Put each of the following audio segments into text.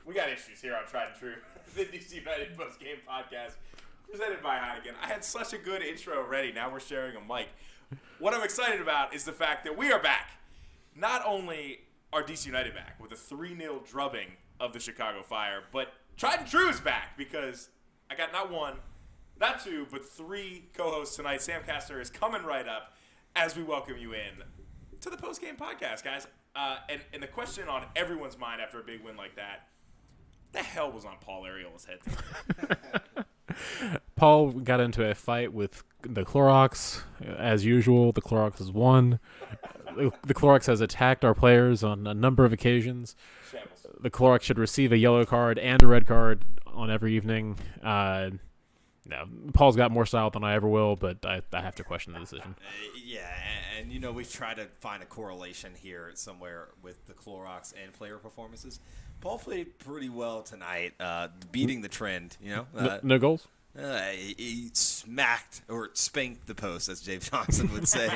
We got issues here on Tried and True, the DC United Postgame podcast, presented by Heineken. I had such a good intro ready. Now we're sharing a mic. What I'm excited about is the fact that we are back. Not only are DC United back with a 3-0 drubbing of the Chicago Fire, but Tried and True is back because I got not one, not two, but three co-hosts tonight. Sam Castor is coming right up as we welcome you in to the Postgame podcast, guys. And the question on everyone's mind after a big win like that, the hell was on Paul Ariel's head tonight? Paul got into a fight with the Clorox. As usual, the Clorox has won. The Clorox has attacked our players on a number of occasions. Shambles. The Clorox should receive a yellow card and a red card on every evening. No, Paul's got more style than I ever will, but I have to question the decision. Yeah, and we've tried to find a correlation here somewhere with the Clorox and player performances. Paul played pretty well tonight, beating the trend, No goals? He smacked or spanked the post, as Dave Johnson would say,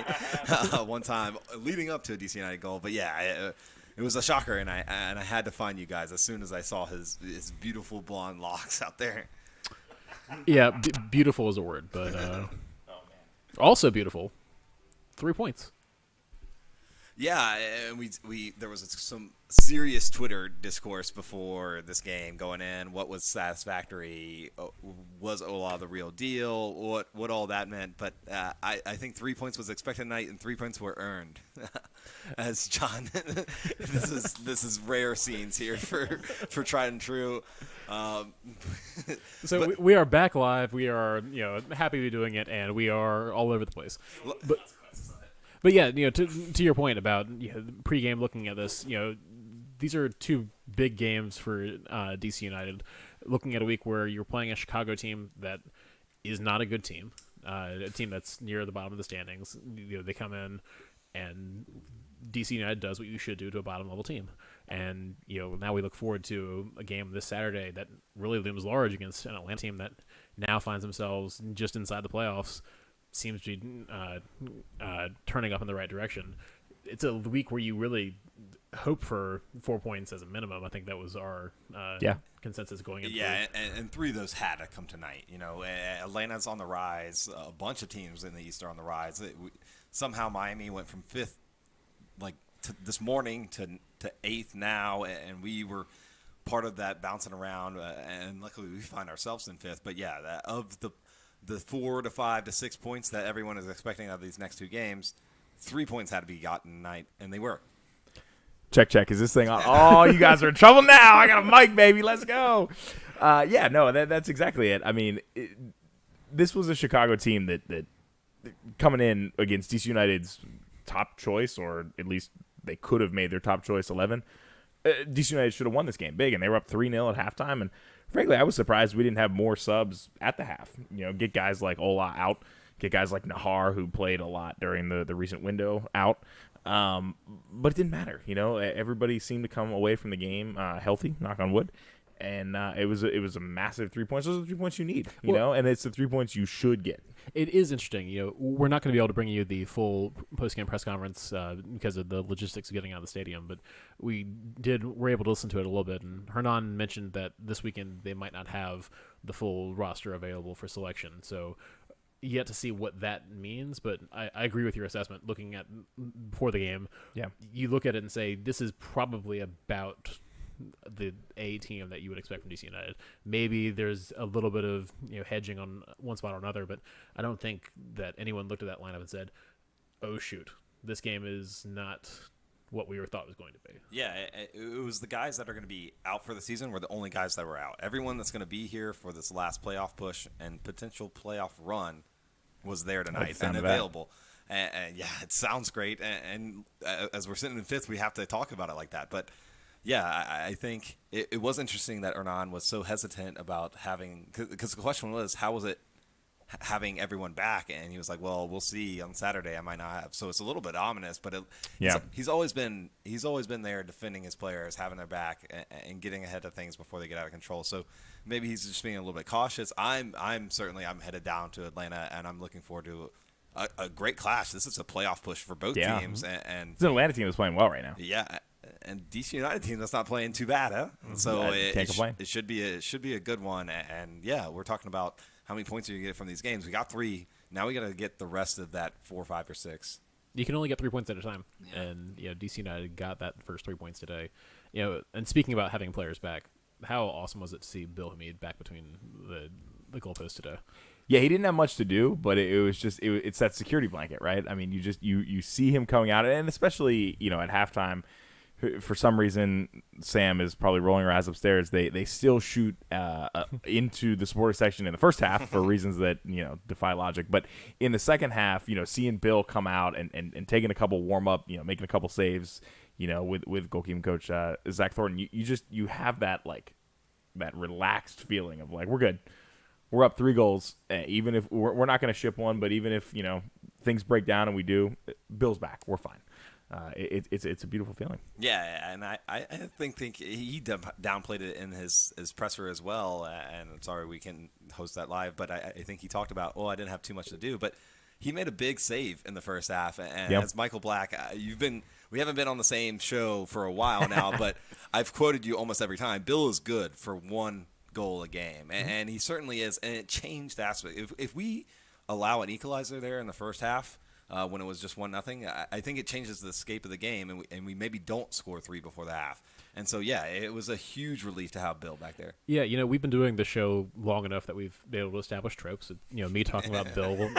one time leading up to a DC United goal. But yeah, it was a shocker, and I had to find you guys as soon as I saw his beautiful blonde locks out there. Yeah, beautiful is a word, but also beautiful. 3 points. Yeah, and we there was some serious Twitter discourse before this game going in. What was satisfactory? Was Ola the real deal? What all that meant? But I think 3 points was expected tonight, and 3 points were earned. As John, this is rare scenes here for Tried and True. So we are back live. We are happy to be doing it, and we are all over the place. But yeah, to your point about pregame looking at this, these are two big games for DC United. Looking at a week where you're playing a Chicago team that is not a good team, a team that's near the bottom of the standings. They come in, and DC United does what you should do to a bottom level team. And now we look forward to a game this Saturday that really looms large against an Atlanta team that now finds themselves just inside the playoffs. Seems to be turning up in the right direction. It's a week where you really hope for 4 points as a minimum. I think that was our consensus going into it. Yeah, and three of those had to come tonight. Atlanta's on the rise. A bunch of teams in the East are on the rise. Somehow Miami went from fifth this morning to eighth now, and we were part of that bouncing around, and luckily we find ourselves in fifth. But yeah, of the 4 to 5 to 6 points that everyone is expecting out of these next two games, 3 points had to be gotten tonight, and they were. Check. Is this thing on? Oh, you guys are in trouble now. I got a mic, baby. Let's go. That's exactly it. I mean, this was a Chicago team that coming in against DC United's top choice, or at least they could have made their top choice 11. DC United should have won this game big, and they were up 3-0 at halftime, and frankly, I was surprised we didn't have more subs at the half. Get guys like Ola out, get guys like Nahar, who played a lot during the recent window, out. But it didn't matter. Everybody seemed to come away from the game healthy, knock on wood. And it was a massive 3 points. Those are the 3 points you need, and it's the 3 points you should get. It is interesting. We're not going to be able to bring you the full post-game press conference because of the logistics of getting out of the stadium, but we're able to listen to it a little bit. And Hernan mentioned that this weekend they might not have the full roster available for selection. So yet to see what that means, but I agree with your assessment. Looking at before the game, you look at it and say this is probably about the A team that you would expect from DC United. Maybe there's a little bit of hedging on one spot or another, but I don't think that anyone looked at that lineup and said, "Oh shoot, this game is not what we thought it was going to be." Yeah, it was the guys that are going to be out for the season were the only guys that were out. Everyone that's going to be here for this last playoff push and potential playoff run was there tonight and available. And yeah, it sounds great. And as we're sitting in fifth, we have to talk about it like that. But yeah, I think it was interesting that Hernan was so hesitant about having – because the question was, how was it having everyone back? And he was like, well, we'll see on Saturday. I might not have. So it's a little bit ominous, but he's always been there defending his players, having their back, and getting ahead of things before they get out of control. So maybe he's just being a little bit cautious. I'm headed down to Atlanta, and I'm looking forward to a great clash. This is a playoff push for both teams. And it's an Atlanta team that's playing well right now. Yeah. and DC United team that's not playing too bad, huh? So Can't complain. It should be a good one. And yeah, we're talking about how many points are you get from these games. We got 3. Now we got to get the rest of that 4, 5, or 6. You can only get 3 points at a time, and DC United got that first 3 points today. And speaking about having players back, how awesome was it to see Bill Hamid back between the goalposts today? Yeah, he didn't have much to do, but it was just it's that security blanket, right? I mean, you see him coming out, and especially at halftime. For some reason, Sam is probably rolling her eyes upstairs. They still shoot into the supporter section in the first half for reasons that defy logic. But in the second half, seeing Bill come out and taking a couple warm up, making a couple saves, with goalkeeping coach Zach Thornton, you have that that relaxed feeling of we're good. We're up 3 goals, even if we're not going to ship one. But even if things break down and we do, Bill's back. We're fine. It's a beautiful feeling. Yeah, and I think he downplayed it in his presser as well. And I'm sorry we can host that live, but I think he talked about, I didn't have too much to do, but he made a big save in the first half. And as Michael Black, we haven't been on the same show for a while now, but I've quoted you almost every time. Bill is good for 1 goal a game, and he certainly is. And it changed the aspect. If we allow an equalizer there in the first half, when it was just 1-0, I think it changes the scape of the game, and we maybe don't score 3 before the half. And so, yeah, it was a huge relief to have Bill back there. Yeah, we've been doing the show long enough that we've been able to establish tropes. Me talking about Bill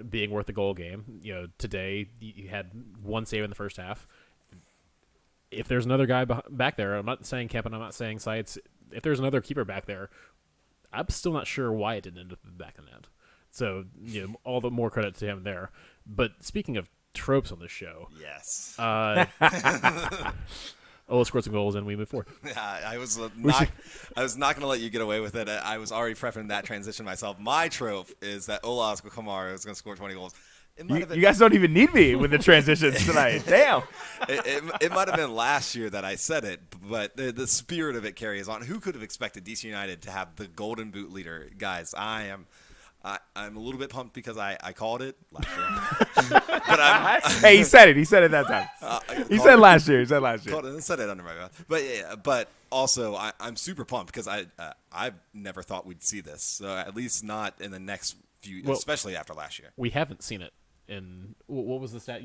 being worth a goal game. Today you had 1 save in the first half. If there's another guy back there, I'm not saying Kemp and I'm not saying Seitz. If there's another keeper back there, I'm still not sure why it didn't end up back in that. So, all the more credit to him there. But speaking of tropes on this show, yes, Ola scored some goals and we move forward. I was not going to let you get away with it. I was already prepping that transition myself. My trope is that Ola Kamara is going to score 20 goals. You guys don't even need me with the transitions tonight. Damn. It might have been last year that I said it, but the spirit of it carries on. Who could have expected DC United to have the Golden Boot leader? Guys, I'm a little bit pumped because I called it last year. But hey, he said it. He said it that time. He said last year. Called it and said it under my breath. But also I'm super pumped because I've never thought we'd see this. So at least not in the next few, especially after last year. We haven't seen it. And what was the stat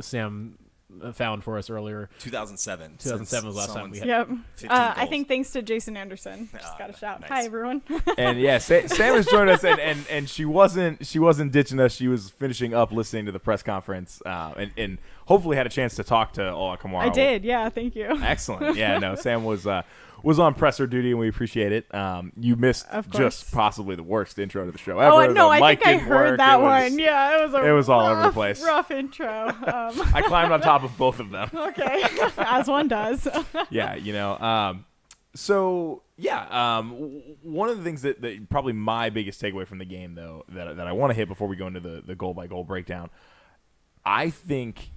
Sam found for us earlier? 2007. 2007 was the last time we had. Yep. I think thanks to Jason Anderson. Just got a shout. Nice. Hi everyone. And yeah, Sam has joined us, and she wasn't ditching us. She was finishing up listening to the press conference, and hopefully had a chance to talk to Ola Kamara. I did. Yeah. Thank you. Excellent. Yeah. No, Sam was on presser duty, and we appreciate it. You missed just possibly the worst intro to the show ever. Oh no, I think I heard that one. Yeah, it was all over the place. Rough intro. I climbed on top of both of them. Okay, as one does. Yeah, one of the things that probably my biggest takeaway from the game, though, that I want to hit before we go into the goal by goal breakdown, I think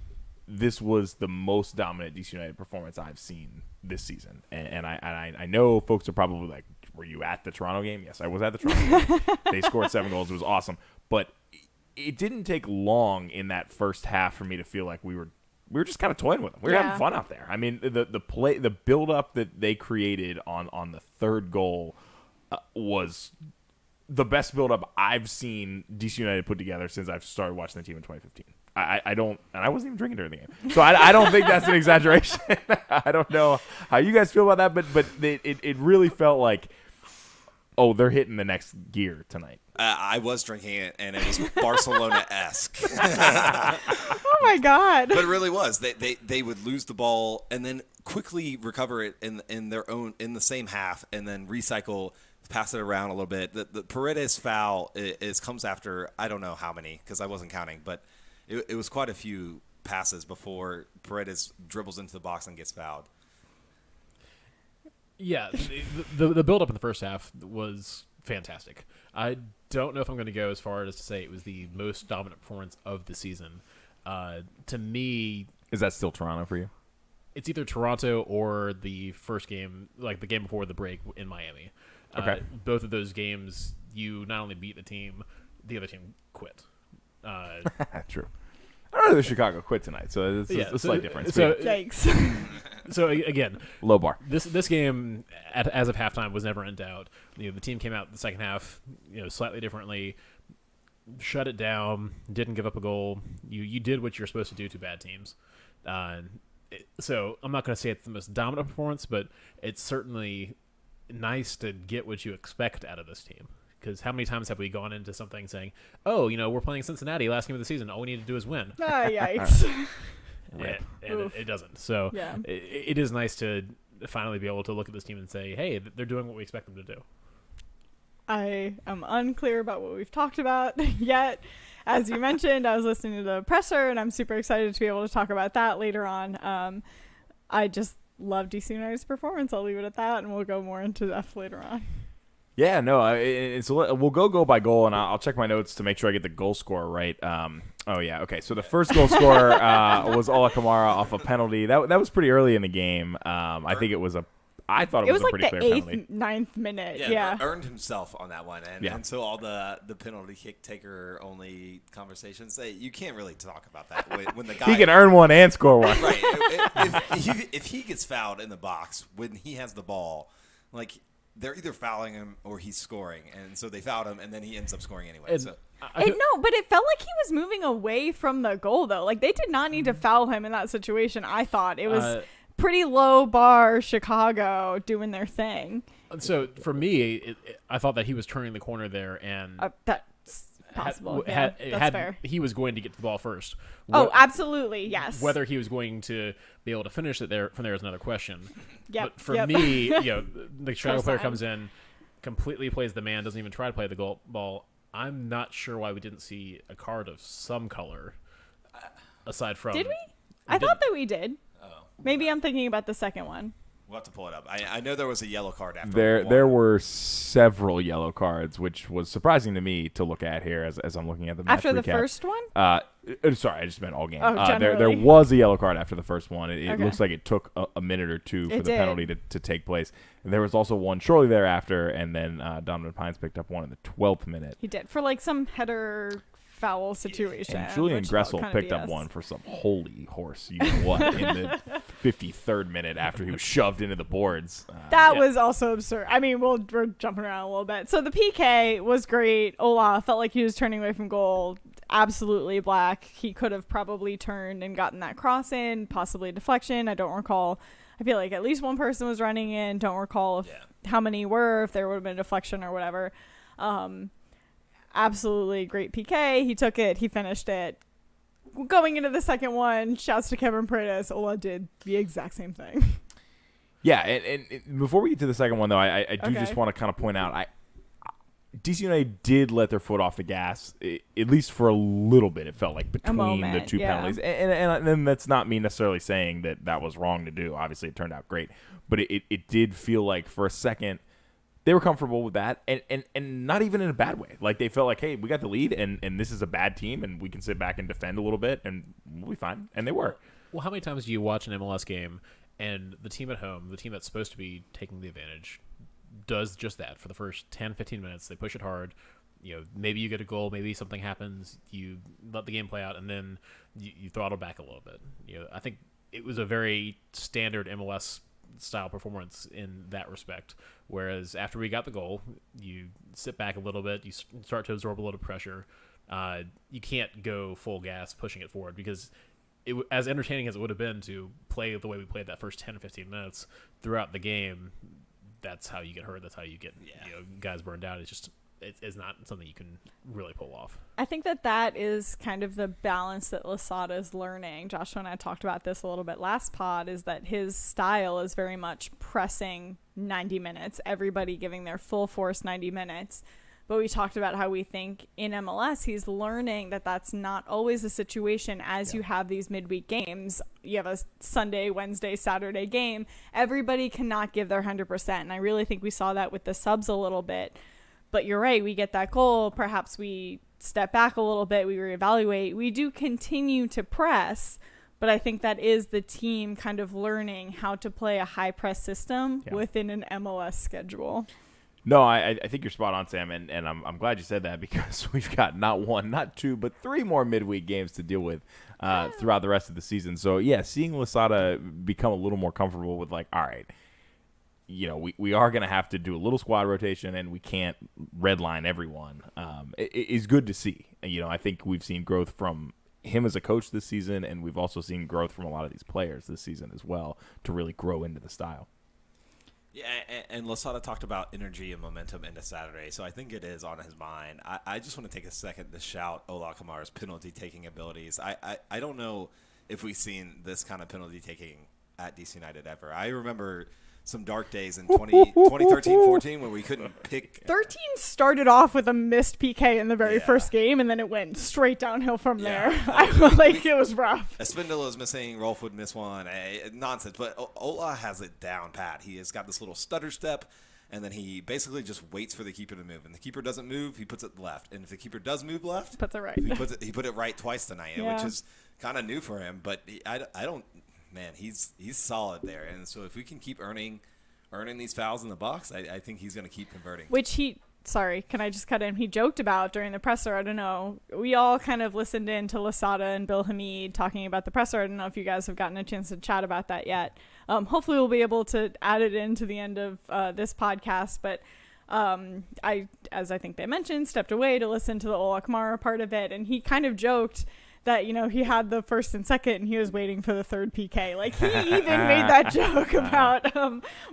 this was the most dominant DC United performance I've seen this season. And I know folks are probably like, were you at the Toronto game? Yes, I was at the Toronto game. They scored 7 goals. It was awesome. But it didn't take long in that first half for me to feel like we were just kind of toying with them. We were having fun out there. I mean, the build up that they created on the third goal was the best build up I've seen DC United put together since I've started watching the team in 2015. I don't, and I wasn't even drinking during the game, so I don't think that's an exaggeration. I don't know how you guys feel about that, but it really felt like, they're hitting the next gear tonight. I was drinking it, and it was Barcelona-esque. Oh my god! But it really was. They would lose the ball and then quickly recover it in the same half, and then recycle, pass it around a little bit. The Paredes foul comes after I don't know how many because I wasn't counting, but it was quite a few passes before Paredes dribbles into the box and gets fouled. Yeah, the build-up in the first half was fantastic. I don't know if I'm going to go as far as to say it was the most dominant performance of the season. To me... Is that still Toronto for you? It's either Toronto or the first game, like the game before the break in Miami. Okay. Both of those games, you not only beat the team, the other team quit. True. I don't started of Chicago quit tonight, so it's a slight difference. So, Yikes. so again, low bar. This game, as of halftime, was never in doubt. The team came out the second half, slightly differently, shut it down, didn't give up a goal. You did what you're supposed to do to bad teams. So I'm not going to say it's the most dominant performance, but it's certainly nice to get what you expect out of this team. Because how many times have we gone into something saying, "Oh, we're playing Cincinnati last game of the season. All we need to do is win." Yikes. and it doesn't. So it is nice to finally be able to look at this team and say, "Hey, they're doing what we expect them to do." I am unclear about what we've talked about yet. As you mentioned, I was listening to the presser, and I'm super excited to be able to talk about that later on. I just love DC United's performance. I'll leave it at that, and we'll go more into depth later on. Yeah, no, we'll go by goal, and I'll check my notes to make sure I get the goal scorer right. Okay. So the first goal scorer was Ola Kamara off a penalty. That was pretty early in the game. I think it was I thought it was a pretty clear penalty. It was like the 8th, 9th minute. Yeah, earned himself on that one, and so all the penalty kick taker only conversations. You can't really talk about that when the guy he can earn one and score one. Right. If he gets fouled in the box when he has the ball, like. They're either fouling him or he's scoring, and so they fouled him, and then he ends up scoring anyway. But it felt like he was moving away from the goal, though. Like, they did not need to foul him in that situation, I thought. It was pretty low bar Chicago doing their thing. So, for me, I thought that he was turning the corner there, and that's possible. That's fair. He was going to get to the ball first. Absolutely, yes. Whether he was going to be able to finish it from there is another question. But for Yep. me, the Chicago player comes in, completely plays the man, doesn't even try to play the ball. I'm not sure why we didn't see a card of some color aside from. Did we? I thought that we did. Oh. Maybe I'm thinking about the second one. We'll have to pull it up. I know there was a yellow card after. There were several yellow cards, which was surprising to me to look at here as I'm looking at the match after recap. the first one. Sorry, I just meant all game. Oh, there was a yellow card after the first one. It Okay. looks like it took a minute or two for It the did. penalty to take place. And there was also one shortly thereafter, and then Donovan Pines picked up one in the 12th minute. He did for like some header foul situation. And Julian which felt Gressel kinda picked BS. up one for some holy horse, you know what, in the 53rd minute after he was shoved into the boards. That was also absurd. I mean, we're jumping around a little bit. So the PK was great. Ola felt like he was turning away from goal. Absolutely black. He could have probably turned and gotten that cross in, possibly a deflection. I don't recall. I feel like at least one person was running in. Don't recall how many were, if there would have been a deflection or whatever. Absolutely great PK. He took it. He finished it. Going into the second one, shouts to Kevin Paredes. Ola did the exact same thing. Yeah, and before we get to the second one, though, I do just want to kind of point out, DC United did let their foot off the gas, at least for a little bit. It felt like between the two penalties. And then that's not me necessarily saying that was wrong to do. Obviously, it turned out great. But it did feel like for a second they were comfortable with that, and not even in a bad way. Like, they felt like, hey, we got the lead, and this is a bad team, and we can sit back and defend a little bit, and we'll be fine. And they were. Well, how many times do you watch an MLS game, and the team at home, the team that's supposed to be taking the advantage, does just that for the first 10, 15 minutes? They push it hard. Maybe you get a goal, maybe something happens, you let the game play out, and then you throttle back a little bit. I think it was a very standard MLS style performance in that respect, whereas after we got the goal, you sit back a little bit, you start to absorb a little pressure. You can't go full gas pushing it forward, because as entertaining as it would have been to play the way we played that first 10 or 15 minutes throughout the game, that's how you get hurt, that's how you get guys burned out. It's not something you can really pull off. I think that is kind of the balance that Losada is learning. Joshua and I talked about this a little bit last pod, is that his style is very much pressing 90 minutes, everybody giving their full force 90 minutes. But we talked about how we think in MLS he's learning that that's not always the situation as you have these midweek games. You have a Sunday, Wednesday, Saturday game. Everybody cannot give their 100%. And I really think we saw that with the subs a little bit. But you're right, we get that goal. Perhaps we step back a little bit, we reevaluate. We do continue to press, but I think that is the team kind of learning how to play a high press system within an MLS schedule. No, I think you're spot on, Sam, and I'm glad you said that because we've got not one, not two, but 3 more midweek games to deal with throughout the rest of the season. So, yeah, seeing Losada become a little more comfortable with, like, all right, we are going to have to do a little squad rotation, and we can't redline everyone, is good to see. I think we've seen growth from him as a coach this season, and we've also seen growth from a lot of these players this season as well to really grow into the style. Yeah, and Losada talked about energy and momentum into Saturday, so I think it is on his mind. I just want to take a second to shout Ola Kamara's penalty-taking abilities. I don't know if we've seen this kind of penalty-taking at DC United ever. I remember some dark days in 2013-14 when we couldn't pick. 13 started off with a missed PK in the very first game, and then it went straight downhill from there. I feel like it was rough. Espindola was missing. Rolf would miss one. Nonsense. But Ola has it down pat. He has got this little stutter step, and then he basically just waits for the keeper to move. And the keeper doesn't move, he puts it left. And if the keeper does move left, puts it right. He put it right twice tonight, which is kind of new for him. But I don't. Man, he's solid there, and so if we can keep earning these fouls in the box, I think he's going to keep converting. Which can I just cut in? He joked about during the presser. I don't know. We all kind of listened in to Losada and Bill Hamid talking about the presser. I don't know if you guys have gotten a chance to chat about that yet. Hopefully we'll be able to add it into the end of this podcast, but as I think they mentioned, stepped away to listen to the Ola Kamara part of it, and he kind of joked that, he had the first and second and he was waiting for the third PK. Like, he even made that joke about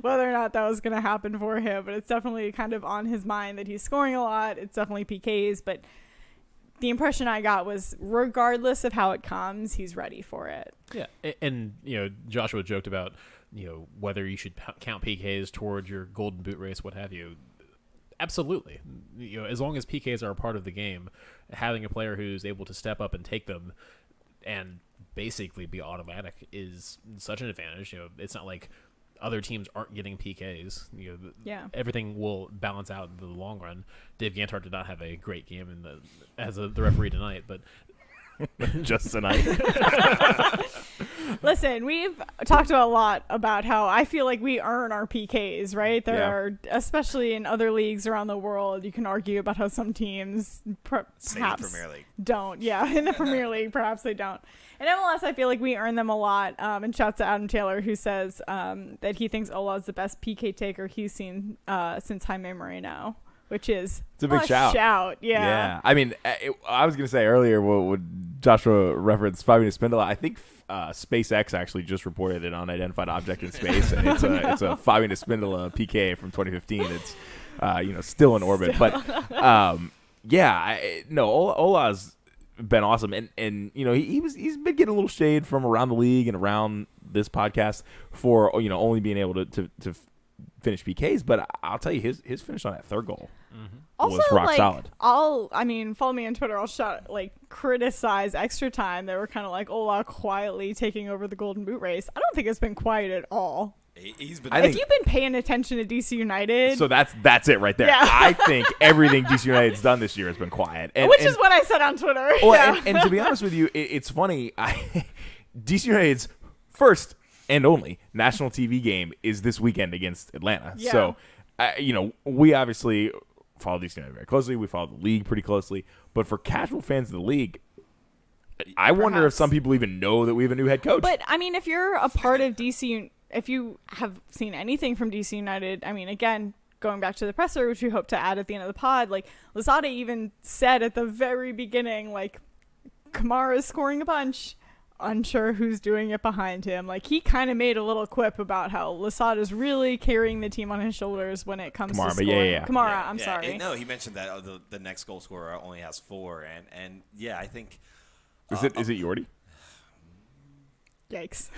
whether or not that was going to happen for him. But it's definitely kind of on his mind that he's scoring a lot. It's definitely PKs. But the impression I got was regardless of how it comes, he's ready for it. Yeah. And Joshua joked about, whether you should count PKs towards your golden boot race, what have you. Absolutely. As long as PKs are a part of the game, having a player who's able to step up and take them and basically be automatic is such an advantage. It's not like other teams aren't getting PKs. Everything will balance out in the long run. Dave Gantart did not have a great game as the referee tonight, but just tonight. Listen, we've talked a lot about how I feel like we earn our PKs, right? There are, especially in other leagues around the world, you can argue about how some teams perhaps Premier League don't. Yeah, in the Premier League, perhaps they don't. In MLS, I feel like we earn them a lot. And shouts to Adam Taylor, who says that he thinks Ola is the best PK taker he's seen since Jaime Moreno. Which is it's a big shout. Yeah. I mean, I was going to say earlier when Joshua referenced Fabian Espindola, I think SpaceX actually just reported an unidentified object in space, and it's a Fabian Espindola PK from 2015. It's still in orbit, but Ola's been awesome, and he's been getting a little shade from around the league and around this podcast for only being able to finish PKs, but I'll tell you his finish on that third goal was rock solid. Follow me on Twitter. I'll criticize extra time. They were kind of like Ola quietly taking over the Golden Boot race. I don't think it's been quiet at all. If you've been paying attention to DC United, so that's it right there. Yeah. I think everything DC United's done this year has been quiet, which is what I said on Twitter. Well, and to be honest with you, it's funny. DC United's first and only national TV game is this weekend against Atlanta. Yeah. So, we obviously follow DC United very closely. We follow the league pretty closely. But for casual fans of the league, I wonder if some people even know that we have a new head coach. But, if you're a part of DC, if you have seen anything from DC United, again, going back to the presser, which we hope to add at the end of the pod, Losada even said at the very beginning, Kamara's scoring a bunch. Unsure who's doing it behind him. He kind of made a little quip about how Losada's really carrying the team on his shoulders when it comes to scoring. Kamara, I'm sorry. No, he mentioned that the next goal scorer only has 4, and I think is it Yordi? Yikes.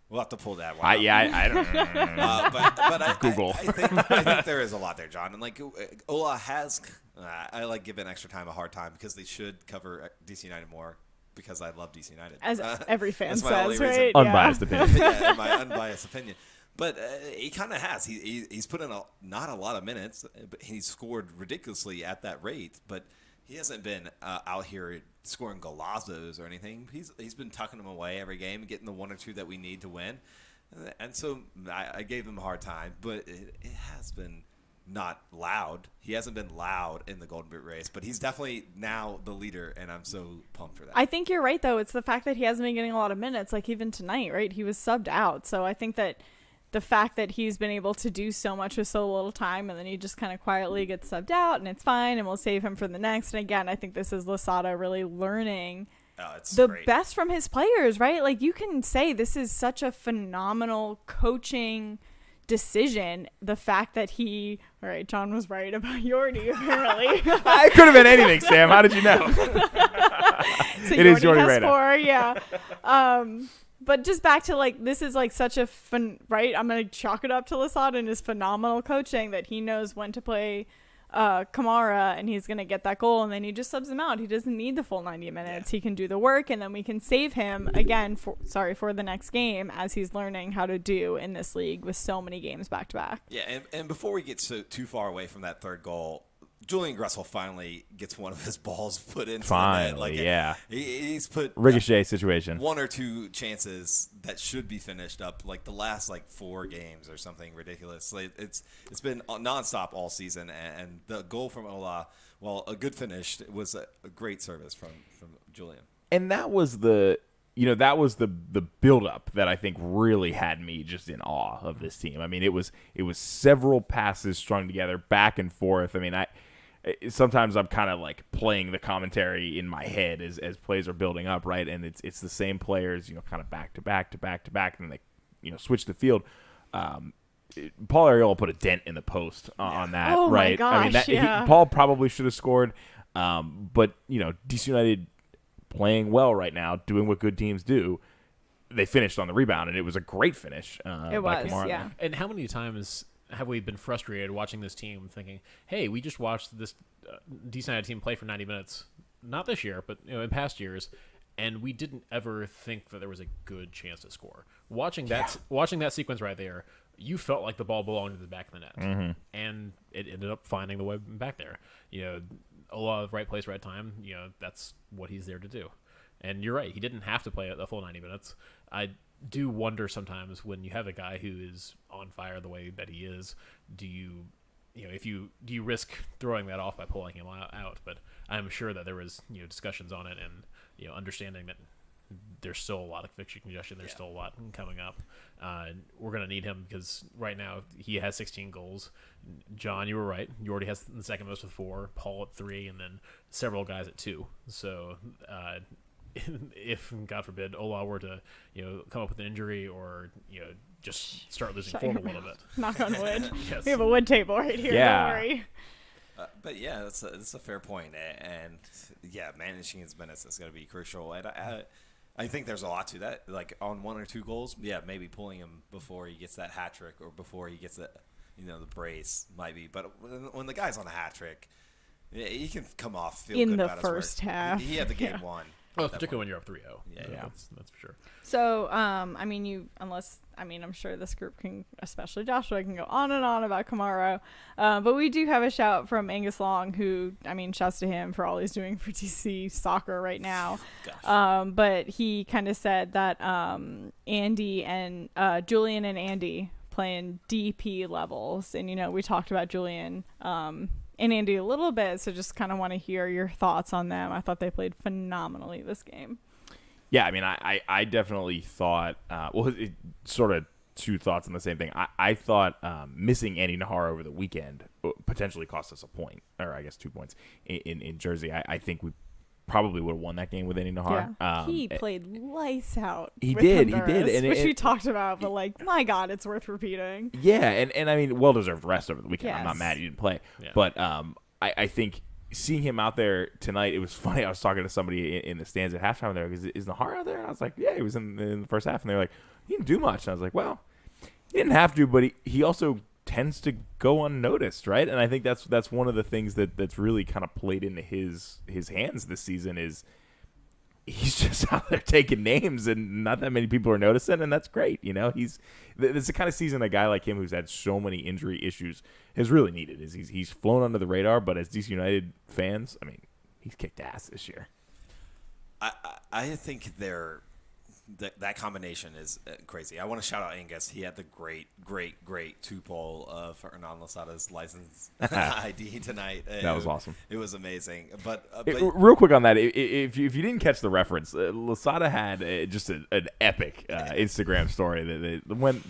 We'll have to pull that one. I don't know. But Google. I think there is a lot there, John. And Ola has, I giving extra time a hard time because they should cover DC United more. Because I love DC United. As every fan says, right? Unbiased opinion. Yeah, my unbiased opinion. But he kind of has. He's put in not a lot of minutes, but he's scored ridiculously at that rate. But he hasn't been out here scoring golazos or anything. He's been tucking them away every game and getting the 1 or 2 that we need to win. And so I gave him a hard time. But it has been not loud. He hasn't been loud in the Golden Boot race, but he's definitely now the leader, and I'm so pumped for that. I think you're right, though. It's the fact that he hasn't been getting a lot of minutes, like even tonight, right? He was subbed out. So I think that the fact that he's been able to do so much with so little time, and then he just kind of quietly gets subbed out, and it's fine, and we'll save him for the next. And again, I think this is Losada really learning the great. best from his players, right? Like, you can say this is such a phenomenal coaching decision. The fact that all right, John was right about Yordi, apparently. It could have been anything, Sam. How did you know? So It is Yordi has Reyna. 4, yeah. But just back to, like, this is, like, such a fun, right? I'm going to chalk it up to Losada and his phenomenal coaching that he knows when to play Kamara, and he's going to get that goal, and then he just subs him out. He doesn't need the full 90 minutes. He can do the work, and then we can save him, again, for the next game, as he's learning how to do in this league with so many games back-to-back. Yeah, and before we get too far away from that third goal, Julian Gressel finally gets one of his balls put into the net. Like, yeah. He's put Ricochet situation. 1 or 2 chances that should be finished up, like the last 4 games or something ridiculous. Like, it's been nonstop all season, and the goal from Ola, well, a good finish, was a great service from Julian. And that was the build-up that I think really had me just in awe of this team. I mean, it was several passes strung together, back and forth. I mean, sometimes I'm kind of like playing the commentary in my head as plays are building up, right? And it's the same players, kind of back to back to back to back, and they switch the field. Paul Arriola put a dent in the post on that, oh right? My gosh, Paul probably should have scored, but DC United playing well right now, doing what good teams do. They finished on the rebound, and it was a great finish. It by was, Kamara. yeah. And how many times have we been frustrated watching this team thinking, hey, we just watched this DC United team play for 90 minutes, not this year, but in past years, and we didn't ever think that there was a good chance to score. Watching that sequence right there, you felt like the ball belonged to the back of the net, and it ended up finding the way back there. A lot of right place, right time. That's what he's there to do. And you're right, he didn't have to play the full 90 minutes. I do wonder sometimes when you have a guy who is on fire the way that he is, do you risk throwing that off by pulling him out? But I'm sure that there was discussions on it, and understanding that there's still a lot of fixture congestion. There's still a lot coming up. We're going to need him because right now he has 16 goals. John, you were right. You already has the second most with 4, Paul at 3, and then several guys at 2. So if, God forbid, Ola were to come up with an injury or just start losing form a little bit. Knock on wood. Yes. We have a wood table right here. Yeah. Don't worry. But yeah, that's a fair point, and managing his minutes is going to be crucial. And I think there's a lot to that. Like on 1 or 2 goals, maybe pulling him before he gets that hat trick or before he gets the brace might be. But when the guy's on a hat trick, he can come off feel in good the about his work. first half. He had the game won. Oh, particularly when you're up 3-0. Yeah. That's for sure. So, I'm sure this group can, especially Joshua, can go on and on about Kamara. But we do have a shout from Angus Long, who, shouts to him for all he's doing for DC soccer right now. But he kind of said that Andy and Julian and Andy playing DP levels. And, we talked about Julian and Andy a little bit, so just kind of want to hear your thoughts on them. I thought they played phenomenally this game. Yeah, I definitely thought, sort of 2 thoughts on the same thing. I thought missing Andy Nahar over the weekend potentially cost us a point, or I guess 2 points in Jersey. I think we probably would have won that game with Andy Nahar. Yeah. He played lights out. He with did, Honduras, and which we talked about, but my God, it's worth repeating. Yeah, and well-deserved rest over the weekend. Yes. I'm not mad he didn't play. Yeah. But I think seeing him out there tonight, it was funny. I was talking to somebody in the stands at halftime. They're like, is Nahar out there? And I was like, yeah, he was in the first half. And they're like, he didn't do much. And I was like, well, he didn't have to, but he also tends to go unnoticed, right? And I think that's one of the things that's really kind of played into his hands this season is he's just out there taking names and not that many people are noticing, and that's great. It's the kind of season a guy like him who's had so many injury issues has really needed. Is he's flown under the radar, but as DC United fans, he's kicked ass this year. I think they're that combination is crazy. I want to shout out Angus. He had the great two-pole of Hernan Losada's license ID tonight. That was awesome. It was amazing. But real quick on that, if you didn't catch the reference, Losada had just an epic Instagram story that went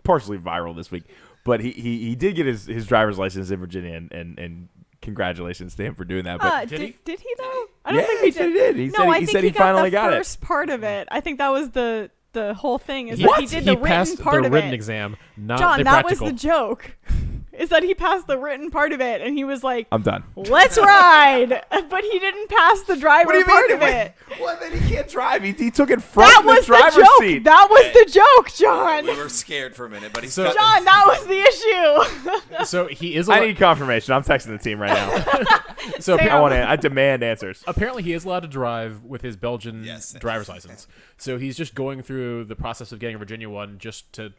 partially viral this week. But he did get his driver's license in Virginia, and congratulations to him for doing that. But did he though? I don't think he did. He said he finally got it. First part of it. I think that was the whole thing. Is What? that he did the written part of it. Written exam, not John, the that practical. was the joke. Is that he passed the written part of it, and he was like, I'm done. Let's ride. But he didn't pass the driver part of it. Well, then he can't drive. He took it from That the was the driver's joke. seat. That was the joke, John. we were scared for a minute, but John, that was the issue. So he is. I need confirmation. I'm texting the team right now. So Sam. I demand answers. apparently he is allowed to drive with his Belgian Yes. driver's license. So he's just going through the process of getting a Virginia one just to.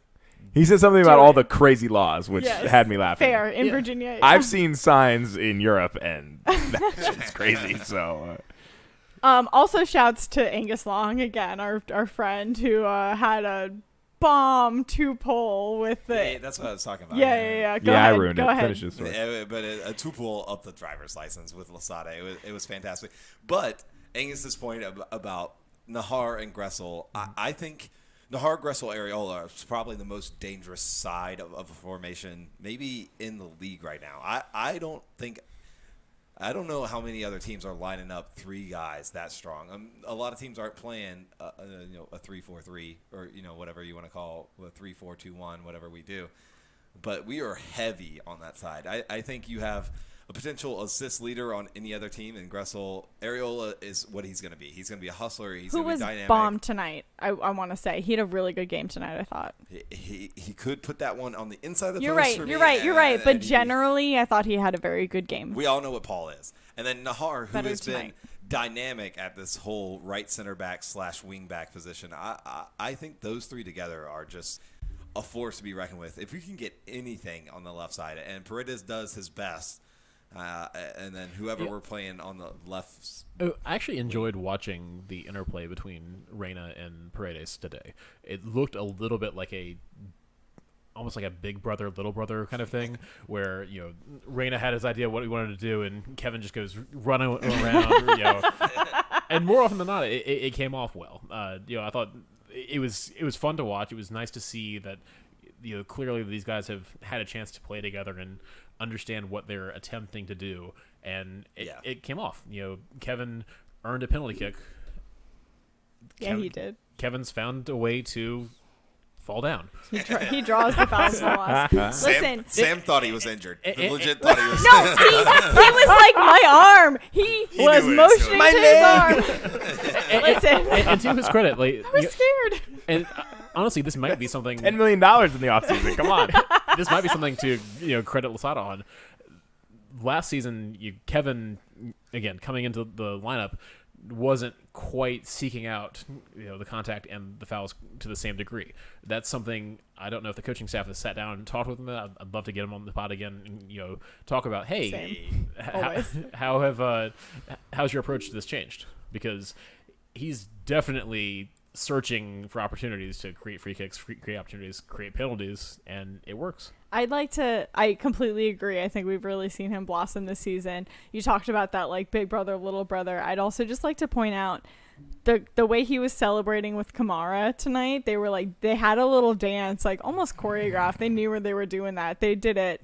He said something about Do all it. the crazy laws, which Yes. had me laughing. Fair in Yeah. Virginia. I've seen signs in Europe, and that shit's crazy. So, Also shouts to Angus Long again, our friend who had a bomb 2-pole with the. Yeah, that's what I was talking about. Yeah. Go yeah, ahead. I ruined Go it. ahead. Finish this story. But a two-pull up the driver's license with Losada. It was fantastic. But Angus's point about Nahar and Gressel, I think Nahar, Gressel, Areola is probably the most dangerous side of a formation maybe in the league right now. I don't know how many other teams are lining up three guys that strong. A lot of teams aren't playing a 3-4-3 or whatever you want to call a 3-4-2-1, whatever we do. But we are heavy on that side. I think you have a potential assist leader on any other team, and Gressel, Areola is what he's going to be. He's going to be a hustler. He's Who going to was be dynamic. bombed tonight? I want to say he had a really good game tonight. I thought. He could put that one on the inside of the You're post right. for You're me, right. You're right. and But he- generally, I thought he had a very good game. we all know what Paul is. And then Nahar, who Better has been tonight. dynamic at this whole right center back / wing back position. I think those three together are just a force to be reckoned with. If we can get anything on the left side, and Paredes does his best, and then whoever we're playing on the left. I actually enjoyed watching the interplay between Reyna and Paredes today. It looked a little bit like almost like a big brother, little brother kind of thing, where Reyna had his idea of what he wanted to do, and Kevin just goes running around, and more often than not, it came off well. I thought it was fun to watch. It was nice to see that clearly these guys have had a chance to play together and understand what they're attempting to do, and it came off. Kevin earned a penalty kick. Yeah, he did. Kevin's found a way to fall down. He draws the fouls from us. Listen. Sam thought he was injured. Legit thought he was. No, he was like my arm. He was knew what he was motioning doing. to his arm. Listen, And to his credit, like, I was scared. and honestly, this might be something. $10 million in the offseason. Come on. This might be something to credit Losada on. Last season, Kevin, again coming into the lineup, wasn't quite seeking out the contact and the fouls to the same degree. That's something I don't know if the coaching staff has sat down and talked with him. I'd love to get him on the pod again and talk about how's your approach to this changed, because he's definitely searching for opportunities to create free kicks, create opportunities, create penalties, and it works. I completely agree. I think we've really seen him blossom this season. You talked about that, like, big brother, little brother. I'd also just like to point out the way he was celebrating with Kamara tonight. They had a little dance, like almost choreographed. They knew where they were doing that. They did it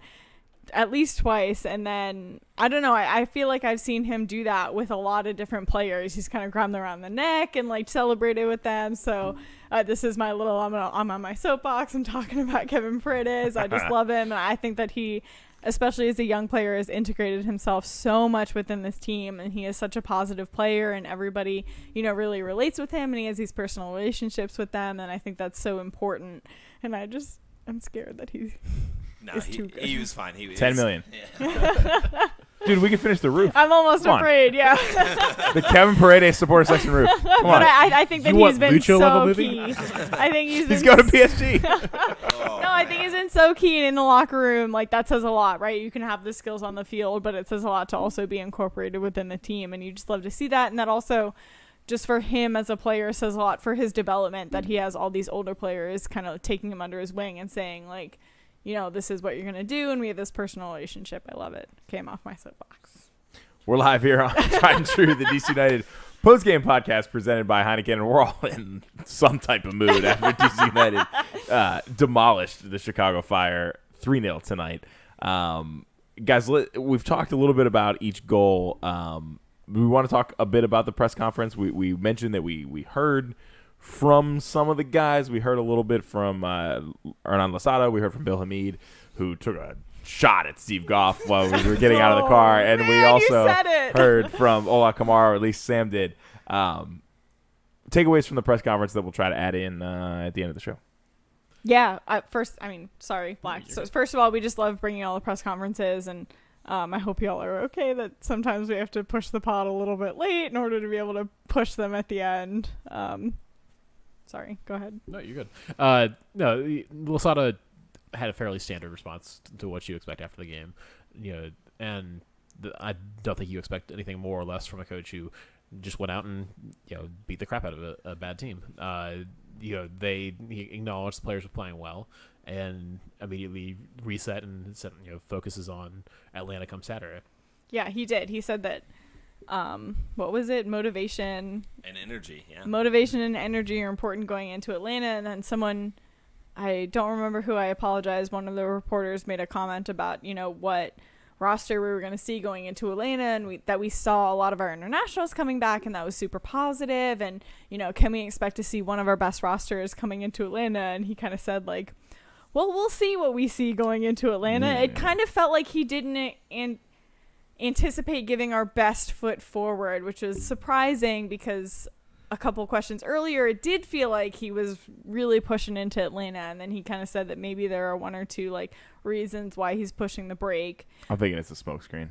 at least twice, and then I don't know, I feel like I've seen him do that with a lot of different players. He's kind of grabbed them around the neck and like celebrated with them. So this is my little I'm on my soapbox. I'm talking about Kevin Paredes. I just love him, and I think that he, especially as a young player, has integrated himself so much within this team, and he is such a positive player, and everybody really relates with him, and he has these personal relationships with them, and I think that's so important. And I'm scared that he's too good. He was fine. He was $10 million. Yeah. Dude, we can finish the roof. I'm almost Come on. afraid, yeah. The Kevin Paredes supporter section roof. Come But on. I think that You he's want been Lucho level so movie? key. I think He's going to PSG. No, I think he's been so key in the locker room. Like, that says a lot, right? You can have the skills on the field, but it says a lot to also be incorporated within the team, and you just love to see that. And that also just for him as a player says a lot for his development that he has all these older players kind of taking him under his wing and saying, like, this is what you're going to do, and we have this personal relationship. I love it. Came off my soapbox. We're live here on Tried and True, the DC United Postgame podcast presented by Heineken, and we're all in some type of mood after DC United demolished the Chicago Fire 3-0 tonight. Guys, we've talked a little bit about each goal. We want to talk a bit about the press conference. We mentioned that we heard from some of the guys. We heard a little bit from Hernan Losada. We heard from Bill Hamid, who took a shot at Steve Goff while we were getting out of the car. And man, we also you said it. heard from Ola Kamara, or at least Sam did. Takeaways from the press conference that we'll try to add in at the end of the show. Yeah. Sorry, Black. So first of all, we just love bringing all the press conferences, and I hope y'all are okay that sometimes we have to push the pod a little bit late in order to be able to push them at the end. Sorry, go ahead. No, you're good. No, Losada had a fairly standard response to what you expect after the game, and I don't think you expect anything more or less from a coach who just went out and beat the crap out of a bad team. He acknowledged the players were playing well and immediately reset and said focuses on Atlanta come Saturday. Yeah, he did. He said that what was it? Motivation and energy. Yeah. Motivation and energy are important going into Atlanta, and then someone, I don't remember who, I apologize, one of the reporters made a comment about, what roster we were going to see going into Atlanta, and that we saw a lot of our internationals coming back, and that was super positive, and, can we expect to see one of our best rosters coming into Atlanta? And he kind of said, like, well, we'll see what we see going into Atlanta. Yeah. It kind of felt like he didn't anticipate giving our best foot forward, which was surprising because a couple questions earlier, it did feel like he was really pushing into Atlanta, and then he kind of said that maybe there are one or two reasons why he's pushing the brake. I'm thinking it's a smokescreen.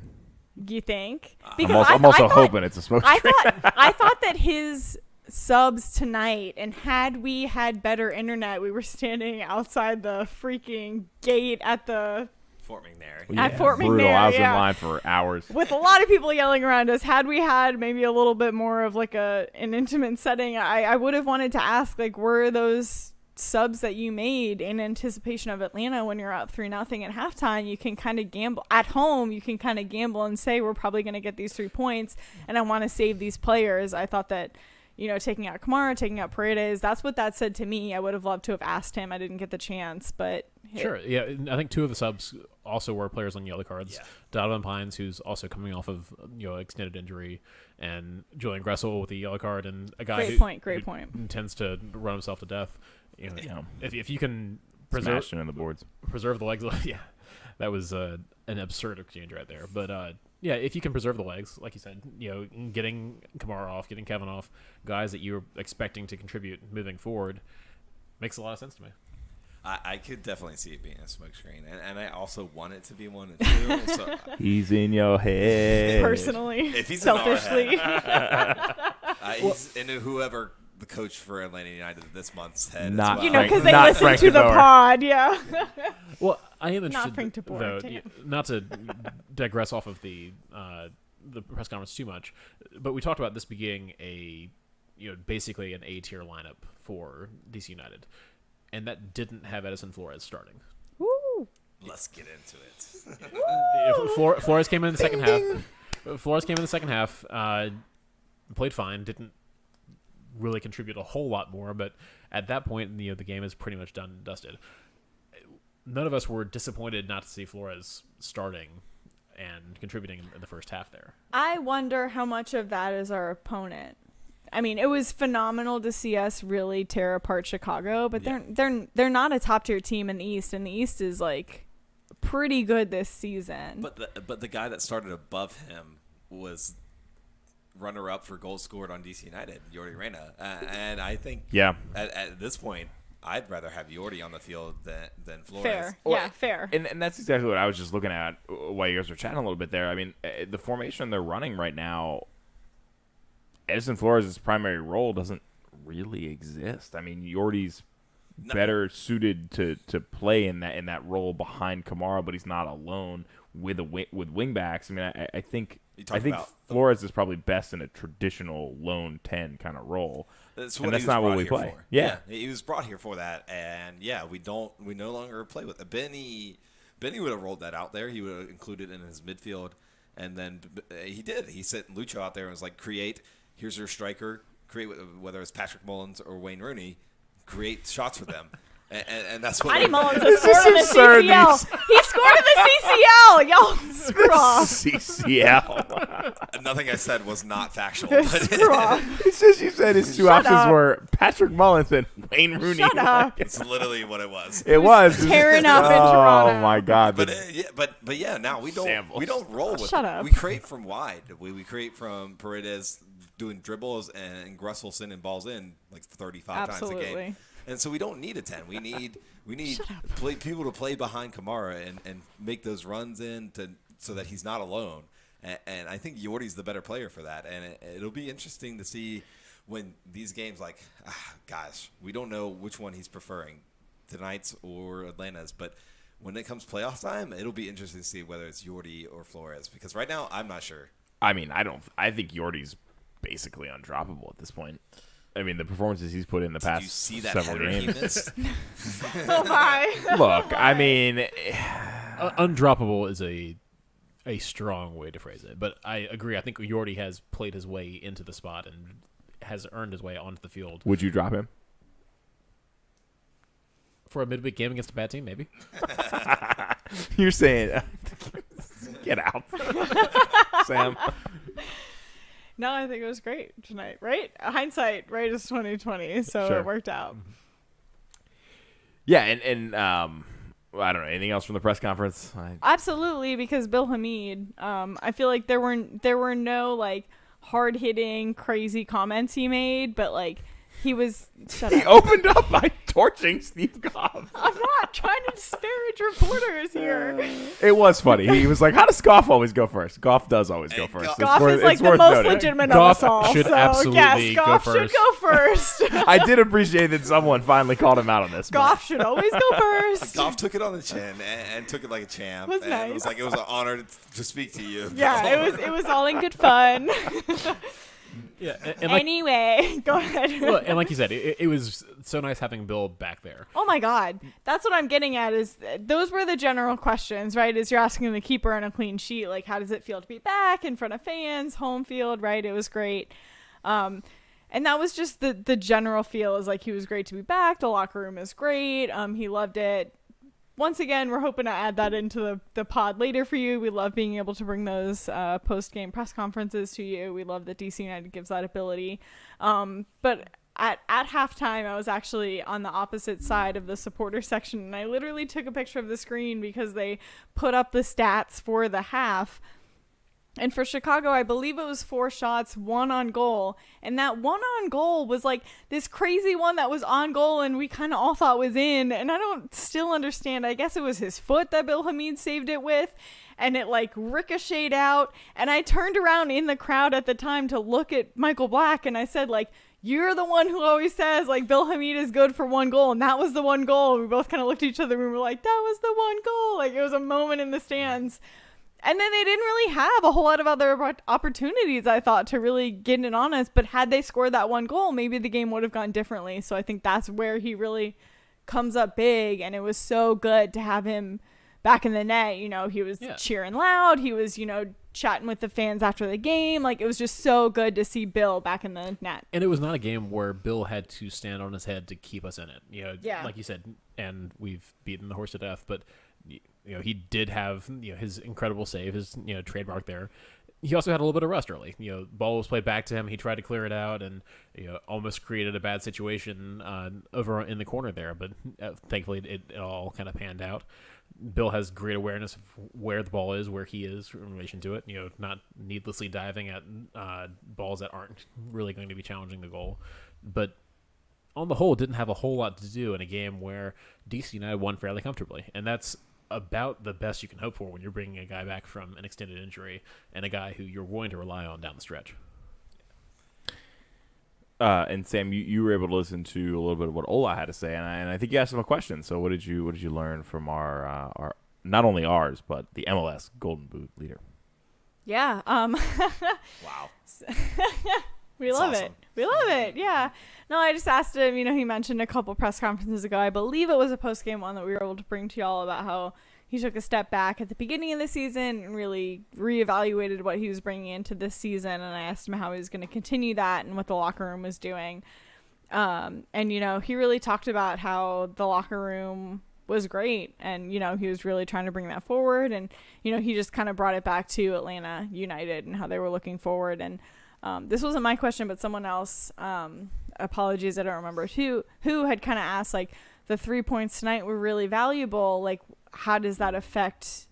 You think? I'm also hoping it's a smokescreen. I thought that his subs tonight, and had we had better internet, we were standing outside the freaking gate at the Fort McNair. At Fort McNair, brutal. I was in yeah. line for hours. With a lot of people yelling around us. Had we had maybe a little bit more of an intimate setting, I would have wanted to ask, were those subs that you made in anticipation of Atlanta when you're up 3-0 at halftime? You can kind of gamble at home. You can kind of gamble and say, we're probably going to get these 3 points, and I want to save these players. I thought that, taking out Kamara, taking out Paredes, that's what that said to me. I would have loved to have asked him. I didn't get the chance, but sure. Yeah, I think 2 of the subs also were players on yellow cards. Yeah. Donovan Pines, who's also coming off of extended injury, and Julian Gressel with a yellow card, and a guy Great point. who tends to run himself to death. Yeah. If you can Smashing in the boards. preserve the legs, yeah, that was an absurd exchange right there. But yeah, if you can preserve the legs, like you said, getting Kamara off, getting Kevin off, guys that you're expecting to contribute moving forward, makes a lot of sense to me. I could definitely see it being a smokescreen, and I also want it to be one too. So He's in your head. Personally, if he's selfishly. in our head, he's in whoever the coach for Atlanta United this month's head. Not as well. because they Not listen Frank to the DeBoer. pod, yeah. Well, I am Not interested, Frank DeBoer, though, damn. not to digress off of the press conference too much, but we talked about this being basically an A-tier lineup for DC United, and that didn't have Edison Flores starting. Woo. Let's get into it. Flores came in the second half. Flores came in the second half, played fine, didn't really contribute a whole lot more, but at that point, the game is pretty much done and dusted. None of us were disappointed not to see Flores starting and contributing in the first half there. I wonder how much of that is our opponent. I mean, it was phenomenal to see us really tear apart Chicago, but they're not a top tier team in the East, and the East is pretty good this season. But the guy that started above him was runner up for goals scored on DC United, Yordi Reyna, and I think at this point, I'd rather have Yordi on the field than Flores. Fair. Well, Yeah, fair. And that's exactly what I was just looking at while you guys were chatting a little bit there. I mean, the formation they're running right now, Edison Flores' primary role doesn't really exist. I mean, Yordi's better suited to play in that role behind Kamara, but he's not alone with wingbacks. I mean, I think Flores is probably best in a traditional lone 10 kind of role. That's not what we play. For. Yeah, he was brought here for that, and we no longer play with it. Benny would have rolled that out there. He would have included it in his midfield, and then he did. He sent Lucho out there and was like, create. Here's your striker. Create, whether it's Patrick Mullins or Wayne Rooney, create shots for them. And that's what Matty Mullins has scored in the CCL. He scored in the CCL. Y'all, screw off. CCL. Nothing I said was not factual. Screw off. It's just you said his two options up. were Patrick Mullins and Wayne Rooney. Shut up. It's literally what it was. It was tearing up in Toronto. Oh my God! But yeah, now we don't roll with. Shut up. We create from wide. We create from Paredes doing dribbles and Grusselson and balls in like 35 times a game. And so we don't need a 10. We need people to play behind Kamara and make those runs in so that he's not alone. And I think Yordi's the better player for that. And it'll be interesting to see when these games, gosh, we don't know which one he's preferring, tonight's or Atlanta's. But when it comes playoff time, it'll be interesting to see whether it's Yordi or Flores. Because right now, I'm not sure. I mean, I think Yordi's basically undroppable at this point. I mean, the performances he's put in the past several games. Oh my! Look, I mean, undroppable is a strong way to phrase it, but I agree. I think Yordi has played his way into the spot and has earned his way onto the field. Would you drop him for a midweek game against a bad team? Maybe. You're saying, get out, Sam. No, I think it was great tonight, right? Hindsight, right, is 2020, so Sure. It worked out. Yeah, and I don't know, anything else from the press conference? Absolutely, because Bill Hamid, I feel like there were no like hard hitting crazy comments he made, but like he was He opened up by torching Steve Goff. I'm not trying to disparage reporters here. It was funny. He was like, "How does Goff always go first? Goff does always go first. Goff is like the most noting. legitimate Goff of us all. should so absolutely yes, go Goff should go first. I did appreciate that someone finally called him out on this. Goff should always go first. Goff took it on the chin and took it like a champ. Was and nice. it was an honor to speak to you. Yeah, it was all in good fun. Yeah. And like, Anyway, go ahead. well, and like you said, it was so nice having Bill back there. Oh my God, that's what I'm getting at. Is those were the general questions, right? Is you're asking the keeper on a clean sheet, like how does it feel to be back in front of fans, home field, right? It was great. And that was just the general feel is like he was great to be back. The locker room is great. He loved it. Once again, we're hoping to add that into the pod later for you. We love being able to bring those post-game press conferences to you. We love that DC United gives that ability. But at halftime, I was actually on the opposite side of the supporter section, and I literally took a picture of the screen because they put up the stats for the half. And for Chicago, I believe it was 4 shots, 1 on goal. And that 1 on goal was like this crazy one that was on goal and we kind of all thought was in. And I don't still understand. I guess it was his foot that Bill Hamid saved it with. And it like ricocheted out. And I turned around in the crowd at the time to look at Michael Black. And I said, like, you're the one who always says, like, Bill Hamid is good for 1 goal. And that was the 1 goal. We both kind of looked at each other and we were like, that was the 1 goal. Like, it was a moment in the stands. And then they didn't really have a whole lot of other opportunities, I thought, to really get it on us. But had they scored that 1 goal, maybe the game would have gone differently. So I think that's where he really comes up big. And it was so good to have him back in the net. You know, he was cheering loud. He was, you know, chatting with the fans after the game. Like, it was just so good to see Bill back in the net. And it was not a game where Bill had to stand on his head to keep us in it. You know, like you said, and we've beaten the horse to death, but you know, he did have, you know, his incredible save, his, you know, trademark there. He also had a little bit of rust early. You know, ball was played back to him. He tried to clear it out and, you know, almost created a bad situation over in the corner there. But thankfully, it all kind of panned out. Bill has great awareness of where the ball is, where he is in relation to it. You know, not needlessly diving at balls that aren't really going to be challenging the goal. But on the whole, didn't have a whole lot to do in a game where DC United won fairly comfortably. And that's about the best you can hope for when you're bringing a guy back from an extended injury and a guy who you're going to rely on down the stretch. and Sam, you were able to listen to a little bit of what Ola had to say, and I think you asked him a question. So what did you learn from our not only ours but the MLS Golden Boot leader? Yeah. Wow. We love it. We love it. Yeah. No, I just asked him, he mentioned a couple press conferences ago, I believe it was a post-game one that we were able to bring to y'all, about how he took a step back at the beginning of the season and really reevaluated what he was bringing into this season. And I asked him how he was going to continue that and what the locker room was doing. And, he really talked about how the locker room was great. And, he was really trying to bring that forward. And, he just kind of brought it back to Atlanta United and how they were looking forward. And this wasn't my question, but someone else, apologies, I don't remember who had kind of asked, like, the 3 points tonight were really valuable. Like, how does that affect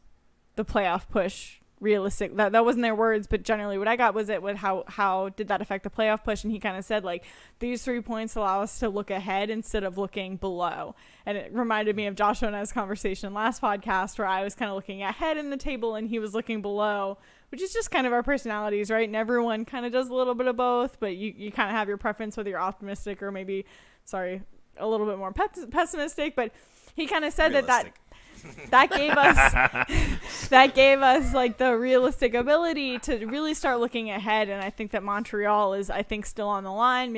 the playoff push? Realistic, that wasn't their words, but generally what I got was how did that affect the playoff push? And he kind of said, like, these 3 points allow us to look ahead instead of looking below. And it reminded me of Joshua and I's conversation last podcast, where I was kind of looking ahead in the table and he was looking below, which is just kind of our personalities, right? And everyone kind of does a little bit of both, but you kind of have your preference, whether you're optimistic or maybe, a little bit more pessimistic. But he kind of said that gave us like the realistic ability to really start looking ahead. And I think that Montreal is, still on the line,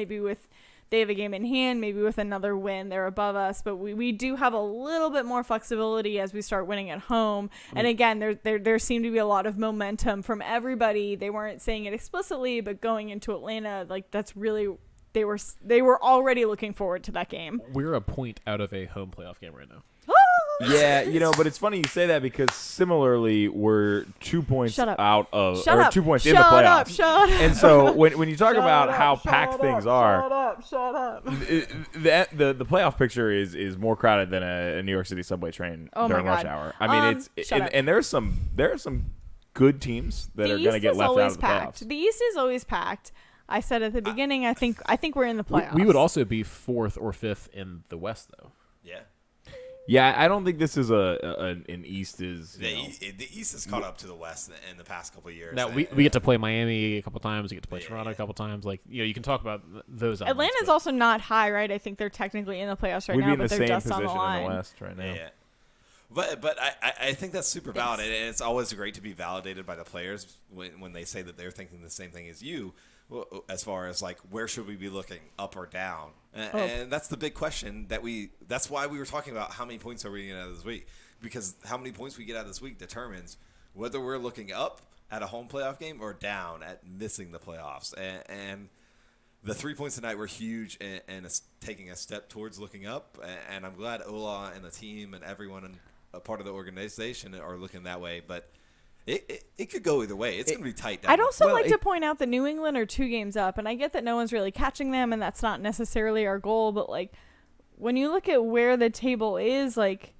they have a game in hand, maybe with another win, they're above us, but we do have a little bit more flexibility as we start winning at home. And again, there seemed to be a lot of momentum from everybody. They weren't saying it explicitly, but going into Atlanta, like, that's really, they were already looking forward to that game. We're a point out of a home playoff game right now. Yeah, but it's funny you say that, because similarly we're 2 points out of, or 2 points in the playoffs. Shut up. And so when you talk about how packed things are, shut up. The playoff picture is more crowded than a New York City subway train during rush hour. I mean, and there are some good teams that are going to get left out of the playoffs. The East is always packed. I said at the beginning, I think we're in the playoffs. We would also be 4th or 5th in the West, though. Yeah. Yeah, I don't think this is an East is. The East has caught up to the West in the past couple of years. Now we get to play Miami a couple times. We get to play Toronto a couple times. Like, you can talk about those. Atlanta's also not high, right? I think they're technically in the playoffs right now, but they're just on the line. In the West right now. Yeah. But I think that's super valid, and it's always great to be validated by the players when they say that they're thinking the same thing as you, as far as, like, where should we be looking, up or down? And that's the big question that's why we were talking about how many points are we getting out of this week, because how many points we get out of this week determines whether we're looking up at a home playoff game or down at missing the playoffs. And the 3 points tonight were huge and it's taking a step towards looking up. And I'm glad Ola and the team and everyone a part of the organization are looking that way. But it could go either way. It's going to be tight down. I'd also like to point out that New England are 2 games up, and I get that no one's really catching them, and that's not necessarily our goal. But, like, when you look at where the table is, like,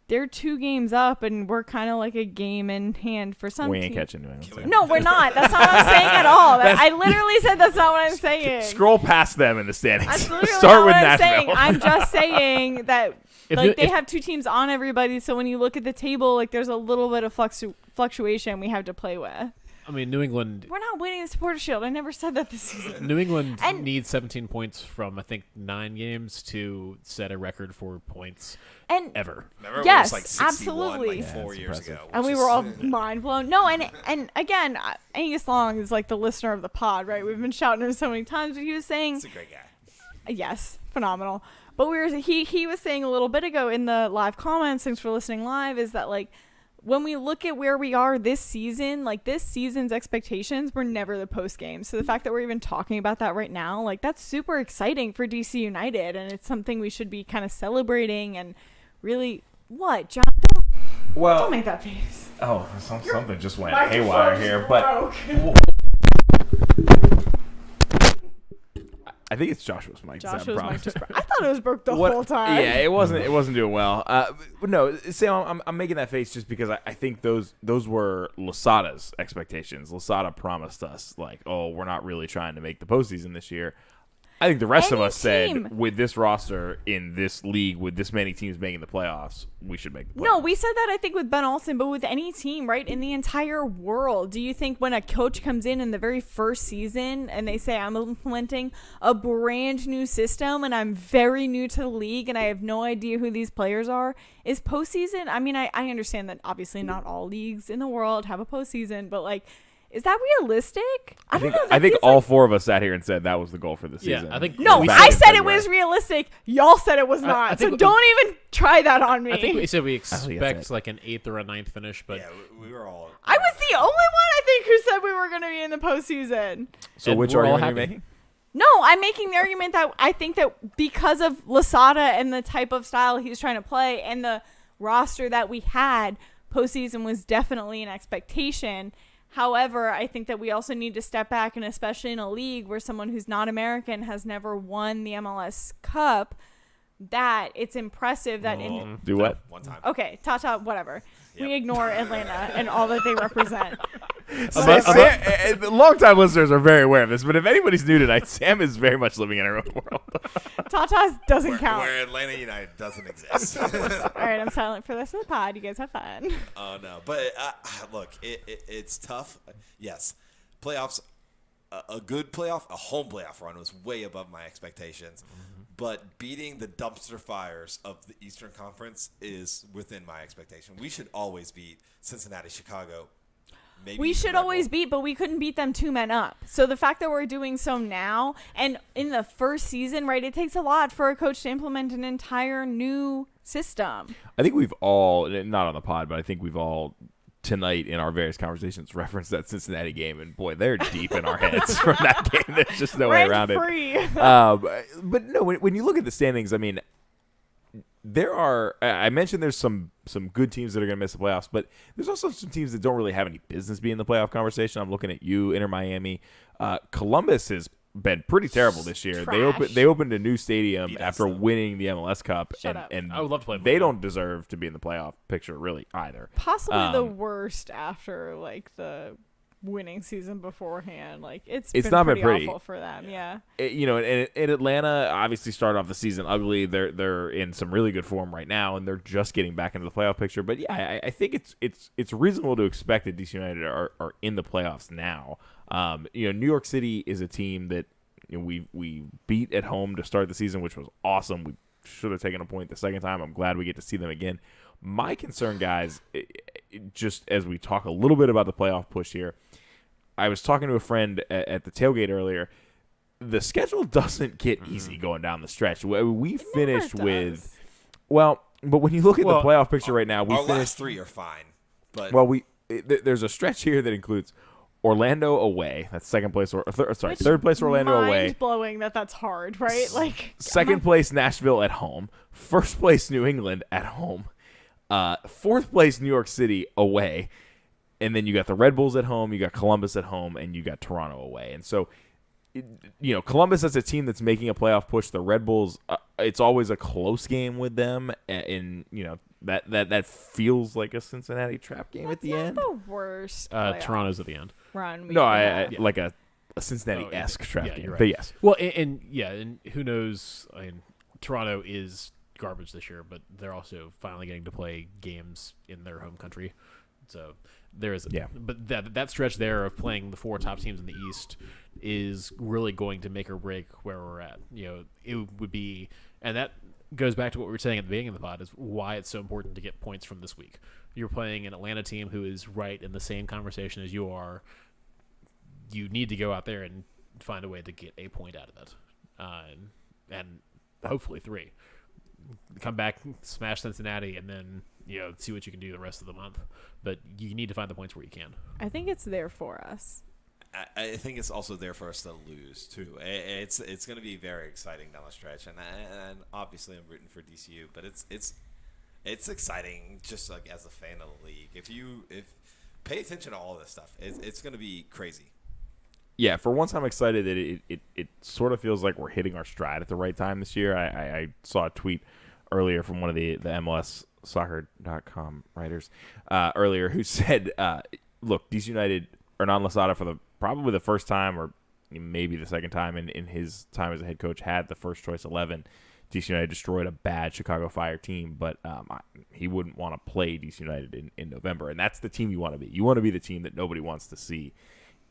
they're 2 games up, and we're kind of like a game in hand for some. We ain't catching New England. No, we're not. That's not what I'm saying at all. I literally said that's not what I'm saying. Scroll past them in the standings. That's literally Start not with what Nashville. I'm just saying that. They have 2 teams on everybody, so when you look at the table, like, there's a little bit of fluctuation we have to play with. I mean, New England. We're not winning the Supporter Shield. I never said that this season. New England needs 17 points from, I think, 9 games to set a record for points ever. Remember, yes, it was like 61, absolutely. like 4 years ago. And we were all mind blown. No, and again, Angus Long is like the listener of the pod, right? We've been shouting him so many times, but he was saying, he's a great guy. Yes, phenomenal. But he was saying a little bit ago in the live comments, thanks for listening live, is that, like, when we look at where we are this season, like, this season's expectations were never the post game. So the fact that we're even talking about that right now, like, that's super exciting for DC United, and it's something we should be kind of celebrating and really. What, John? Don't make that face. Oh, something just went haywire here, but. I think it's Joshua's mic. Joshua's mic just broke. I thought it was broke the whole time. Yeah, it wasn't doing well. But no, Sam, I'm making that face just because I think those were Losada's expectations. Losada promised us, like, oh, we're not really trying to make the postseason this year. I think the rest of us team. said with this roster in this league, with this many teams making the playoffs, we should make the playoffs. No, we said that I think with Ben Olsen, but with any team, right, in the entire world, do you think when a coach comes in the very first season and they say, I'm implementing a brand new system and I'm very new to the league and I have no idea who these players are, is postseason? I mean, I understand that obviously not all leagues in the world have a postseason, but like, is that realistic? I think all four of us sat here and said that was the goal for the season. I think No, we I said said it was realistic. Y'all said it was not. I think so don't even try that on me. I think we said we that's expect it. like an 8th or a 9th finish, but Yeah, we were all. I was the only one, I think, who said we were going to be in the postseason. So and which we're all argument are you happy. making? No, I'm making the argument that I think that because of Lasada and the type of style he was trying to play and the roster that we had, postseason was definitely an expectation. However, I think that we also need to step back, and especially in a league where someone who's not American has never won the MLS Cup, that it's impressive that in Do what? One time. okay, Tata, whatever. Yep. We ignore Atlanta and all that they represent. Long-time listeners are very aware of this, but if anybody's new tonight, Sam is very much living in her own world. Tata's doesn't count. Where Atlanta United doesn't exist. All right, I'm silent for the rest of the pod. You guys have fun. Oh no, but look, it's tough. Yes, playoffs. A good playoff, a home playoff run was way above my expectations. But beating the dumpster fires of the Eastern Conference is within my expectation. We should always beat Cincinnati, Chicago. Maybe We even should Red always Bull. beat, but we couldn't beat them 2 men up. So the fact that we're doing so now, and in the first season, right, it takes a lot for a coach to implement an entire new system. I think we've all, not on the pod, but I think we've all tonight in our various conversations referenced that Cincinnati game, and boy, they're deep in our heads from that game. There's just no way around it. Rent-free. But no, when you look at the standings, I mean, there are. I mentioned there's some good teams that are going to miss the playoffs, but there's also some teams that don't really have any business being in the playoff conversation. I'm looking at you, Inter Miami. Columbus has been pretty terrible this year. Trash. They opened a new stadium Beat us, after though. winning the MLS Cup, Shut up. and I would love to play they them. don't deserve to be in the playoff picture really either. Possibly the worst after like the winning season beforehand. Like it's been not been pretty pretty. awful for them. Yeah. In Atlanta, obviously started off the season ugly. They're in some really good form right now, and they're just getting back into the playoff picture. But yeah, I think it's reasonable to expect that DC United are in the playoffs now. New York City is a team that we beat at home to start the season, which was awesome. We should have taken a point the second time. I'm glad we get to see them again. My concern, guys, just as we talk a little bit about the playoff push here, I was talking to a friend at the tailgate earlier. The schedule doesn't get easy going down the stretch. We finished with, but when you look at the playoff picture right now, we Our finished. last 3 are fine, but There's a stretch here that includes Orlando away. That's second place, third place Orlando away. Mind blowing that's hard, right? Like Second place Nashville at home. First place New England at home. Fourth place New York City away. And then you got the Red Bulls at home, you got Columbus at home, and you got Toronto away. And so, Columbus as a team that's making a playoff push. The Red Bulls, it's always a close game with them. And that feels like a Cincinnati trap game at the end. the worst playoff Toronto's at the end. run. No, had. like a Cincinnati-esque trap yeah, game. you're right. But yes. Well, and who knows? I mean, Toronto is garbage this year, but they're also finally getting to play games in their home country. So there is, but that stretch there of playing the 4 top teams in the East is really going to make or break where we're at. It would be, and that goes back to what we were saying at the beginning of the pod, is why it's so important to get points from this week. You're playing an Atlanta team who is right in the same conversation as you are. You need to go out there and find a way to get a point out of it, and hopefully 3. Come back, smash Cincinnati, and then see what you can do the rest of the month. But you need to find the points where you can. I think it's there for us. I think it's also there for us to lose too. It's going to be very exciting down the stretch, and obviously I'm rooting for DCU, but it's exciting just like as a fan of the league. If pay attention to all this stuff, it's going to be crazy. Yeah, for once I'm excited that it sort of feels like we're hitting our stride at the right time this year. I saw a tweet earlier from one of the MLSsoccer.com writers earlier who said, look, DC United are non Lasada for probably the first time, or maybe the second time in his time as a head coach, had the first choice 11. DC United destroyed a bad Chicago Fire team, but he wouldn't want to play DC United in November, and that's the team you want to be. You want to be the team that nobody wants to see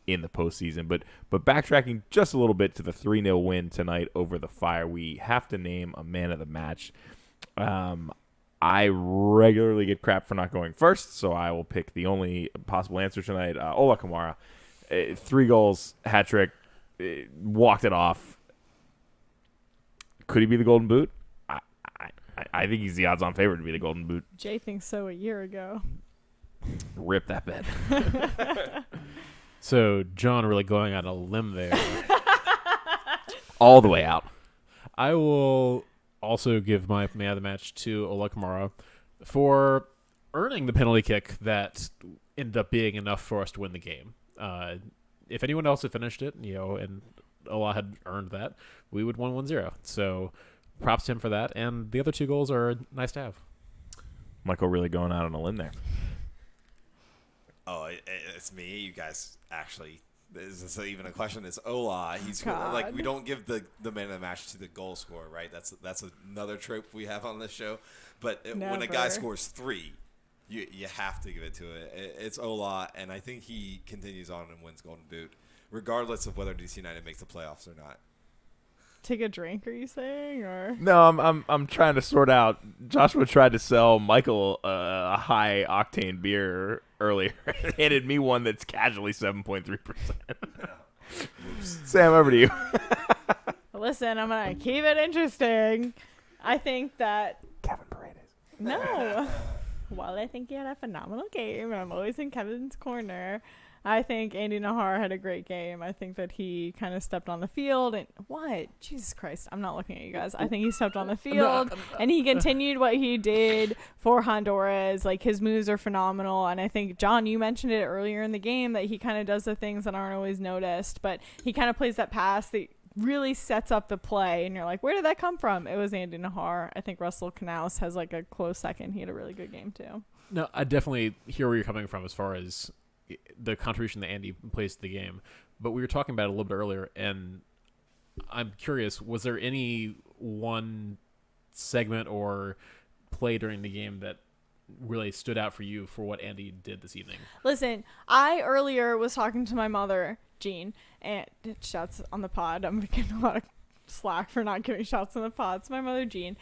in the postseason. But backtracking just a little bit to the 3-0 win tonight over the Fire, we have to name a man of the match. I regularly get crap for not going first, so I will pick the only possible answer tonight. Ola Kamara, 3 goals, hat trick, walked it off. Could he be the Golden Boot? I think he's the odds-on favorite to be the Golden Boot. Jay thinks so a year ago. Rip that bet. So John really going on a limb there. All the way out. I will also give my man of the match to Ola Kamara for earning the penalty kick that ended up being enough for us to win the game. If anyone else had finished it, and Ola had earned that, we would 1-1-0. So props to him for that. And the other 2 goals are nice to have. Michael really going out on a limb there. Oh, it's me. You guys actually. Is this even a question? It's Ola. He's God. like, we don't give the man of the match to the goal scorer, right? That's another trope we have on this show. But when a guy Never. scores 3, you have to give it to it. It's Ola, and I think he continues on and wins Golden Boot, regardless of whether DC United makes the playoffs or not. Take a drink, are you saying? Or No, I'm trying to sort out. Joshua tried to sell Michael a high octane beer earlier. Handed me one that's casually 7.3%. Sam, over to you. listen, I'm gonna keep it interesting. I think that Kevin Paredes. no. While I think he had a phenomenal game, and I'm always in Kevin's corner, I think Andy Nahar had a great game. I think that he kind of stepped on the field and what? Jesus Christ, I'm not looking at you guys. I think he stepped on the field and he continued what he did for Honduras. Like, his moves are phenomenal. And I think, John, you mentioned it earlier in the game that he kind of does the things that aren't always noticed, but he kind of plays that pass that really sets up the play. And you're like, where did that come from? It was Andy Nahar. I think Russell Canals has like a close second. He had a really good game too. No, I definitely hear where you're coming from as far as the contribution that Andy plays to the game, but we were talking about it a little bit earlier, and I'm curious, was there any one segment or play during the game that really stood out for you for what Andy did this evening? Listen, I earlier was talking to my mother, Jean, and shouts on the pod. I'm getting a lot of slack for not giving shouts on the pod. It's my mother, Jean.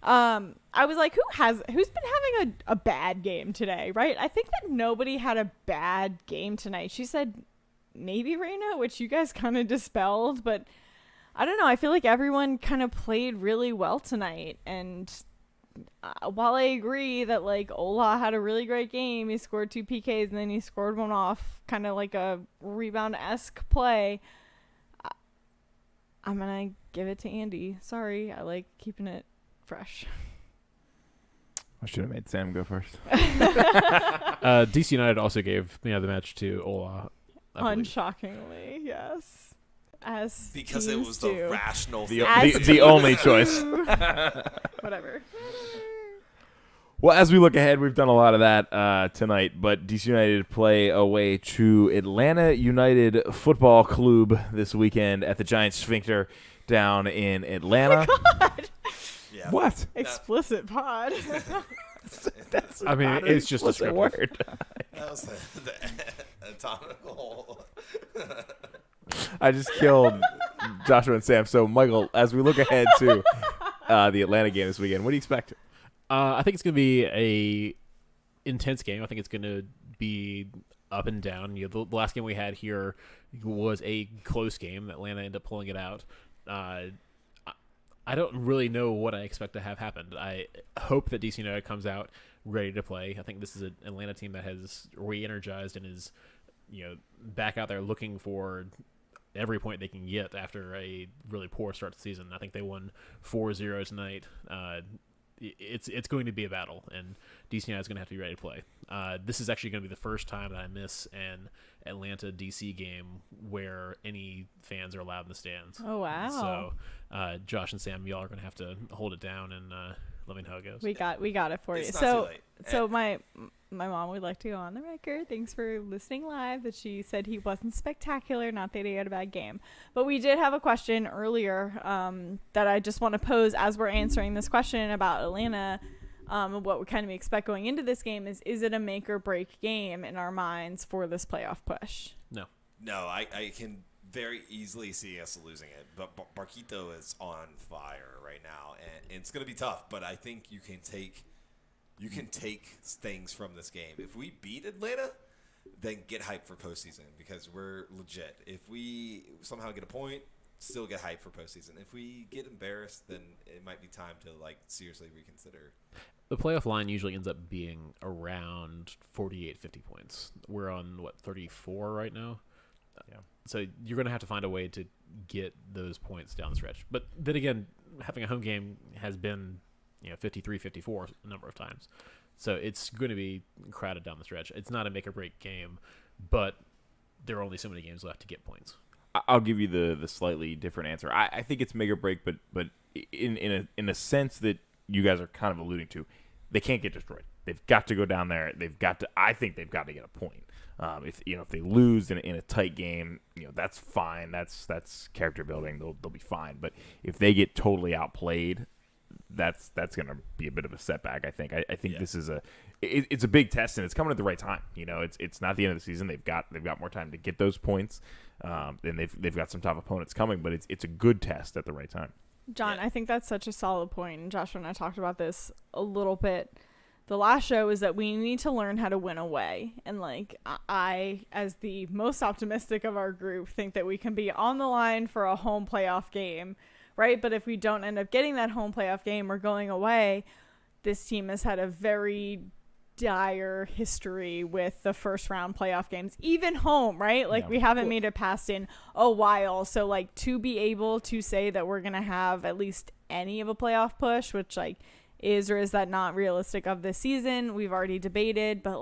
I was like, who's been having a bad game today, right? I think that nobody had a bad game tonight. She said maybe Reina, which you guys kind of dispelled, but I don't know. I feel like everyone kind of played really well tonight. And while I agree that like Ola had a really great game, he scored 2 PKs and then he scored one off kind of like a rebound-esque play. I'm going to give it to Andy. Sorry. I like keeping it fresh. I should have made Sam go first. DC United also gave the match to Ola. Unshockingly, yes. As because it teams was do. the rational The only choice. Whatever. Well, as we look ahead, we've done a lot of that tonight, but DC United play away to Atlanta United Football Club this weekend at the Giant Sphincter down in Atlanta. Oh my God. Yeah. What? Explicit pod. That's I mean, not an it's just a explicit word. That was the anatomical. I just killed Joshua and Sam. So, Michael, as we look ahead to the Atlanta game this weekend, what do you expect? I think it's going to be a intense game. I think it's going to be up and down. The last game we had here was a close game. Atlanta ended up pulling it out. I don't really know what I expect to have happen. I hope that DC United comes out ready to play. I think this is an Atlanta team that has re-energized and is, back out there looking for every point they can get after a really poor start to the season. I think they won 4-0 tonight. It's going to be a battle, and DC United is going to have to be ready to play. This is actually going to be the first time that I miss an Atlanta DC game where any fans are allowed in the stands. Oh, wow. So Josh and Sam, y'all are going to have to hold it down and let me know how it goes. We got it for you. It's not too late. So my mom would like to go on the record. Thanks for listening live. That she said he wasn't spectacular, not that he had a bad game. But we did have a question earlier that I just want to pose as we're answering this question about Atlanta. What we kind of expect going into this game is it a make or break game in our minds for this playoff push? No. No, I can very easily see us losing it. But Barquito is on fire right now, and it's going to be tough. But I think you can take things from this game. If we beat Atlanta, then get hyped for postseason because we're legit. If we somehow get a point, still get hyped for postseason. If we get embarrassed, then it might be time to seriously reconsider. The playoff line usually ends up being around 48, 50 points. We're on, 34 right now? Yeah. So you're going to have to find a way to get those points down the stretch. But then again, having a home game has been 53, 54 a number of times. So it's going to be crowded down the stretch. It's not a make-or-break game, but there are only so many games left to get points. I'll give you the slightly different answer. I think it's make or break, but in a sense that you guys are kind of alluding to, they can't get destroyed. They've got to go down there. I think they've got to get a point. If they lose in a tight game, that's fine. That's character building. They'll be fine. But if they get totally outplayed, that's going to be a bit of a setback. I think. I think this is it's a big test, and it's coming at the right time. It's not the end of the season. They've got more time to get those points, and they've got some tough opponents coming. But it's a good test at the right time. John, I think that's such a solid point. And Joshua and I talked about this a little bit the last show, is that we need to learn how to win away. And I, as the most optimistic of our group, think that we can be on the line for a home playoff game, right? But if we don't end up getting that home playoff game or going away, this team has had a very dire history with the first round playoff games, even home, right? We haven't made it past in a while. So to be able to say that we're going to have at least any of a playoff push, which is or is that not realistic of this season, we've already debated, but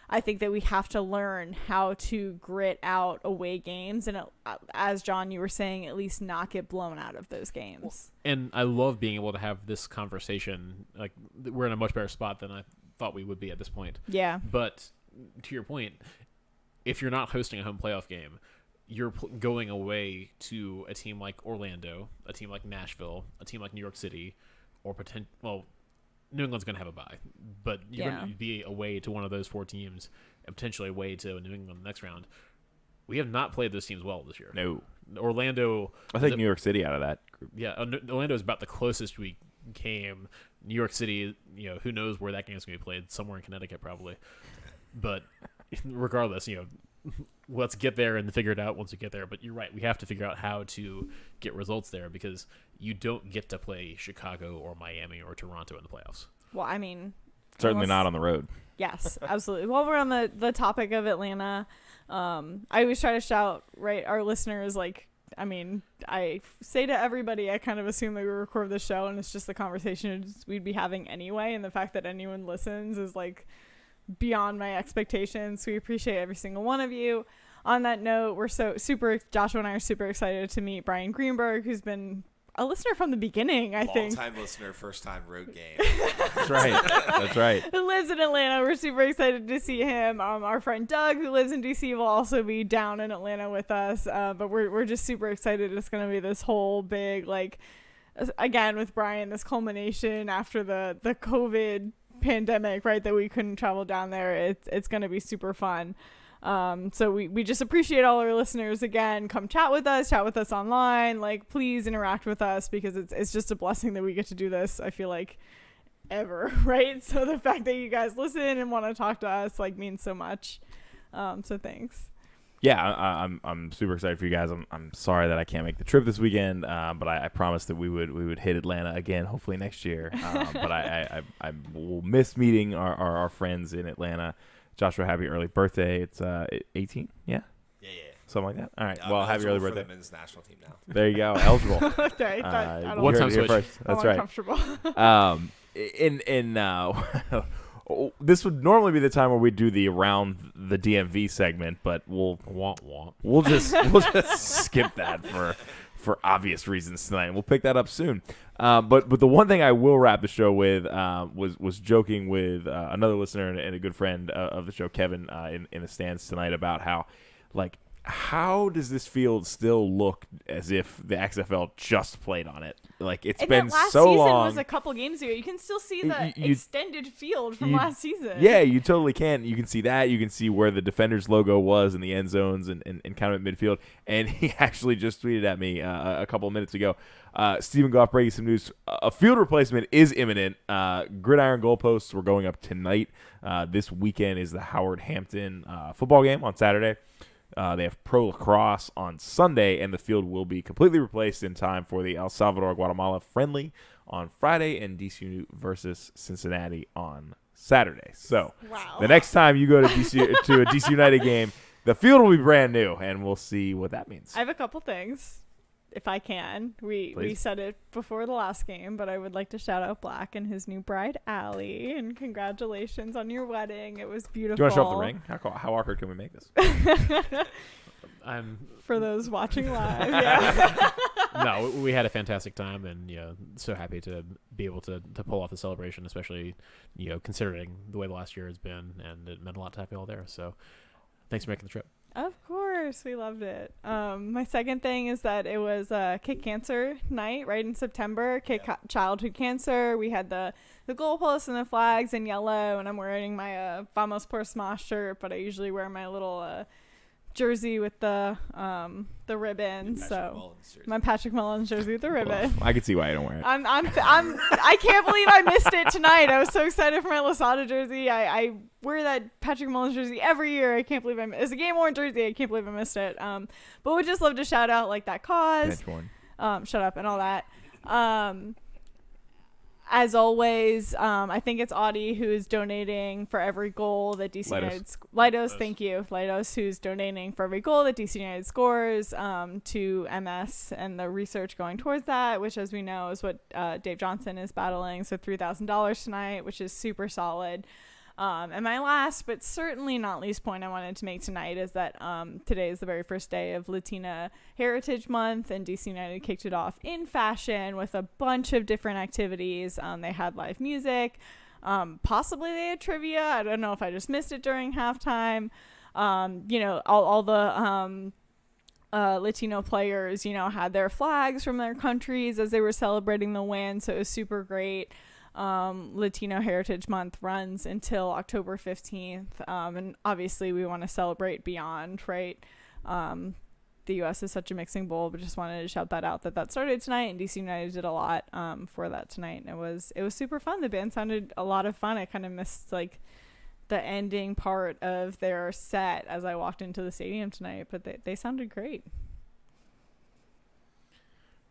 I think that we have to learn how to grit out away games and, as John, you were saying, at least not get blown out of those games. And I love being able to have this conversation. We're in a much better spot than I thought we would be at this point. Yeah. But to your point, if you're not hosting a home playoff game, you're going away to a team like Orlando, a team like Nashville, a team like New York City, or New England's going to have a bye, but you're going to be away to one of those four teams and potentially away to New England the next round. We have not played those teams well this year. No. Orlando. I think New York City out of that group. Yeah, Orlando is about the closest we came. New York City, who knows where that game is going to be played? Somewhere in Connecticut, probably. But regardless, let's get there and figure it out once we get there. But you're right. We have to figure out how to get results there because you don't get to play Chicago or Miami or Toronto in the playoffs. Well, I mean, certainly not on the road. Yes, absolutely. While we're on the topic of Atlanta, I always try to shout, right, our listeners, I say to everybody, I kind of assume that we record the show and it's just the conversation we'd be having anyway. And the fact that anyone listens is beyond my expectations. So we appreciate every single one of you. On that note, we're Joshua and I are super excited to meet Brian Greenberg, who's been a listener from the beginning, I think. Long-time listener, first-time road game. That's right. That's right. Who lives in Atlanta. We're super excited to see him. Our friend Doug, who lives in D.C., will also be down in Atlanta with us. But we're just super excited. It's going to be this whole big, again, with Brian, this culmination after the COVID pandemic, right, that we couldn't travel down there. It's going to be super fun. So we just appreciate all our listeners. Again, come chat with us online. Please interact with us because it's just a blessing that we get to do this, I feel ever, right? So the fact that you guys listen and want to talk to us means so much. So thanks. Yeah, I'm super excited for you guys. I'm sorry that I can't make the trip this weekend, but I promised that we would hit Atlanta again, hopefully next year. But I will miss meeting our friends in Atlanta. Joshua, happy early birthday. It's 18, yeah? Yeah. Something like that. All right. Yeah, well, happy early birthday. For the men's national team now. There you go. Eligible. Okay. One time switch. That's right. Comfortable. This would normally be the time where we do the around the DMV segment, but we'll just skip that for obvious reasons tonight. And we'll pick that up soon. But the one thing I will wrap the show with was joking with another listener and a good friend of the show, Kevin, in the stands tonight about how does this field still look as if the XFL just played on it? Like, it's been that last so season long. was a couple games ago. You can still see the extended field from last season. Yeah, you totally can. You can see that. You can see where the Defenders logo was in the end zones and kind of at midfield. And he actually just tweeted at me a couple of minutes ago. Stephen Goff breaking some news. A field replacement is imminent. Gridiron goalposts were going up tonight. This weekend is the Howard Hampton football game on Saturday. They have pro lacrosse on Sunday, and the field will be completely replaced in time for the El Salvador-Guatemala friendly on Friday and DC versus Cincinnati on Saturday. So the next time you go to a DC United game, the field will be brand new, and we'll see what that means. I have a couple things, if I can. We said it before the last game, but I would like to shout out Black and his new bride, Allie, and congratulations on your wedding. It was beautiful. Do you want to show off the ring? How awkward can we make this? For those watching live, yeah. No, we had a fantastic time, and so happy to be able to pull off the celebration, especially considering the way the last year has been, and it meant a lot to have you all there. So, thanks for making the trip. Of course, we loved it. My second thing is that it was Kick Cancer Night, right in September. Childhood Cancer. We had the goalposts and the flags in yellow, and I'm wearing my Vamos por Smosh shirt, but I usually wear my little jersey with the ribbon. My Patrick Mullins jersey with the ribbon. I can see why I don't wear it. I can't believe I missed it tonight. I was so excited for my Losada jersey. I wear that Patrick Mullins jersey every year. I can't believe it's a game worn jersey. I can't believe I missed it. But would just love to shout out that cause. Shut up and all that. As always, I think it's Audi who is donating for every goal that DC United Lidos, thank you. Lidos, who's donating for every goal that DC United scores to MS and the research going towards that, which, as we know, is what Dave Johnson is battling. So $3,000 tonight, which is super solid. And my last, but certainly not least point I wanted to make tonight is that today is the very first day of Latina Heritage Month, and DC United kicked it off in fashion with a bunch of different activities. They had live music. Possibly they had trivia. I don't know if I just missed it during halftime. All the Latino players, had their flags from their countries as they were celebrating the win. So it was super great. Latino Heritage Month runs until October 15th. And obviously we want to celebrate beyond, right? The U.S. is such a mixing bowl, but just wanted to shout that out that started tonight, and DC United did a lot for that tonight. And it was super fun. The band sounded a lot of fun. I kind of missed the ending part of their set as I walked into the stadium tonight, but they sounded great.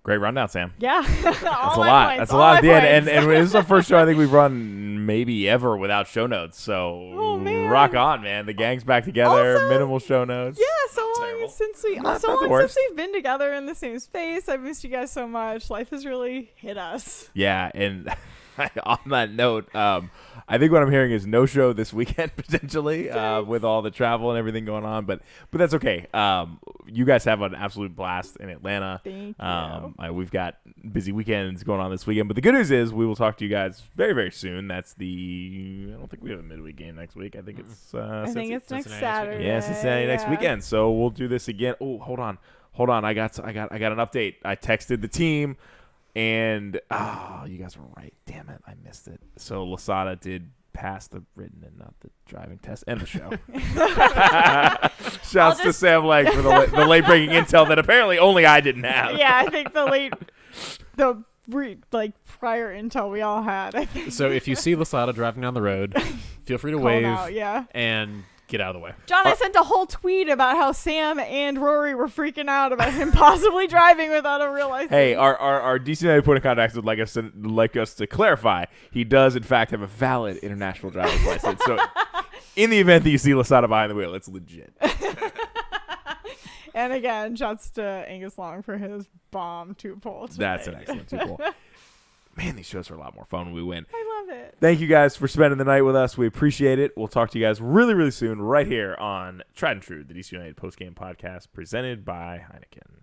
Great rundown, Sam. Yeah. That's a lot. That's a lot at the end. And this is the first show I think we've run maybe ever without show notes. So rock on, man. The gang's back together. Also, minimal show notes. Yeah, so long since we've been together in the same space. I've missed you guys so much. Life has really hit us. Yeah, and on that note, I think what I'm hearing is no show this weekend potentially with all the travel and everything going on, but that's okay. You guys have an absolute blast in Atlanta. Thank you. We've got busy weekends going on this weekend, but the good news is we will talk to you guys very, very soon. I don't think we have a midweek game next week. I think it's next Saturday. Yeah, Cincinnati next weekend. So we'll do this again. Oh, hold on. I got an update. I texted the team. And you guys were right. Damn it, I missed it. So Losada did pass the written and not the driving test. End the show. Shouts to Sam Lang for the late breaking intel that apparently only I didn't have. Yeah, I think prior intel we all had. I think. So if you see Losada driving down the road, feel free to wave and get out of the way. John, I sent a whole tweet about how Sam and Rory were freaking out about him possibly driving without a real license. Hey, our DC United point of contact would like us to clarify. He does, in fact, have a valid international driver's license. So in the event that you see Losada behind the wheel, it's legit. And again, shouts to Angus Long for his bomb 2-pole today. That's an excellent 2-pole. Man, these shows are a lot more fun when we win. I love it. Thank you guys for spending the night with us. We appreciate it. We'll talk to you guys really, really soon right here on Tried and True, the DC United Postgame Podcast presented by Heineken.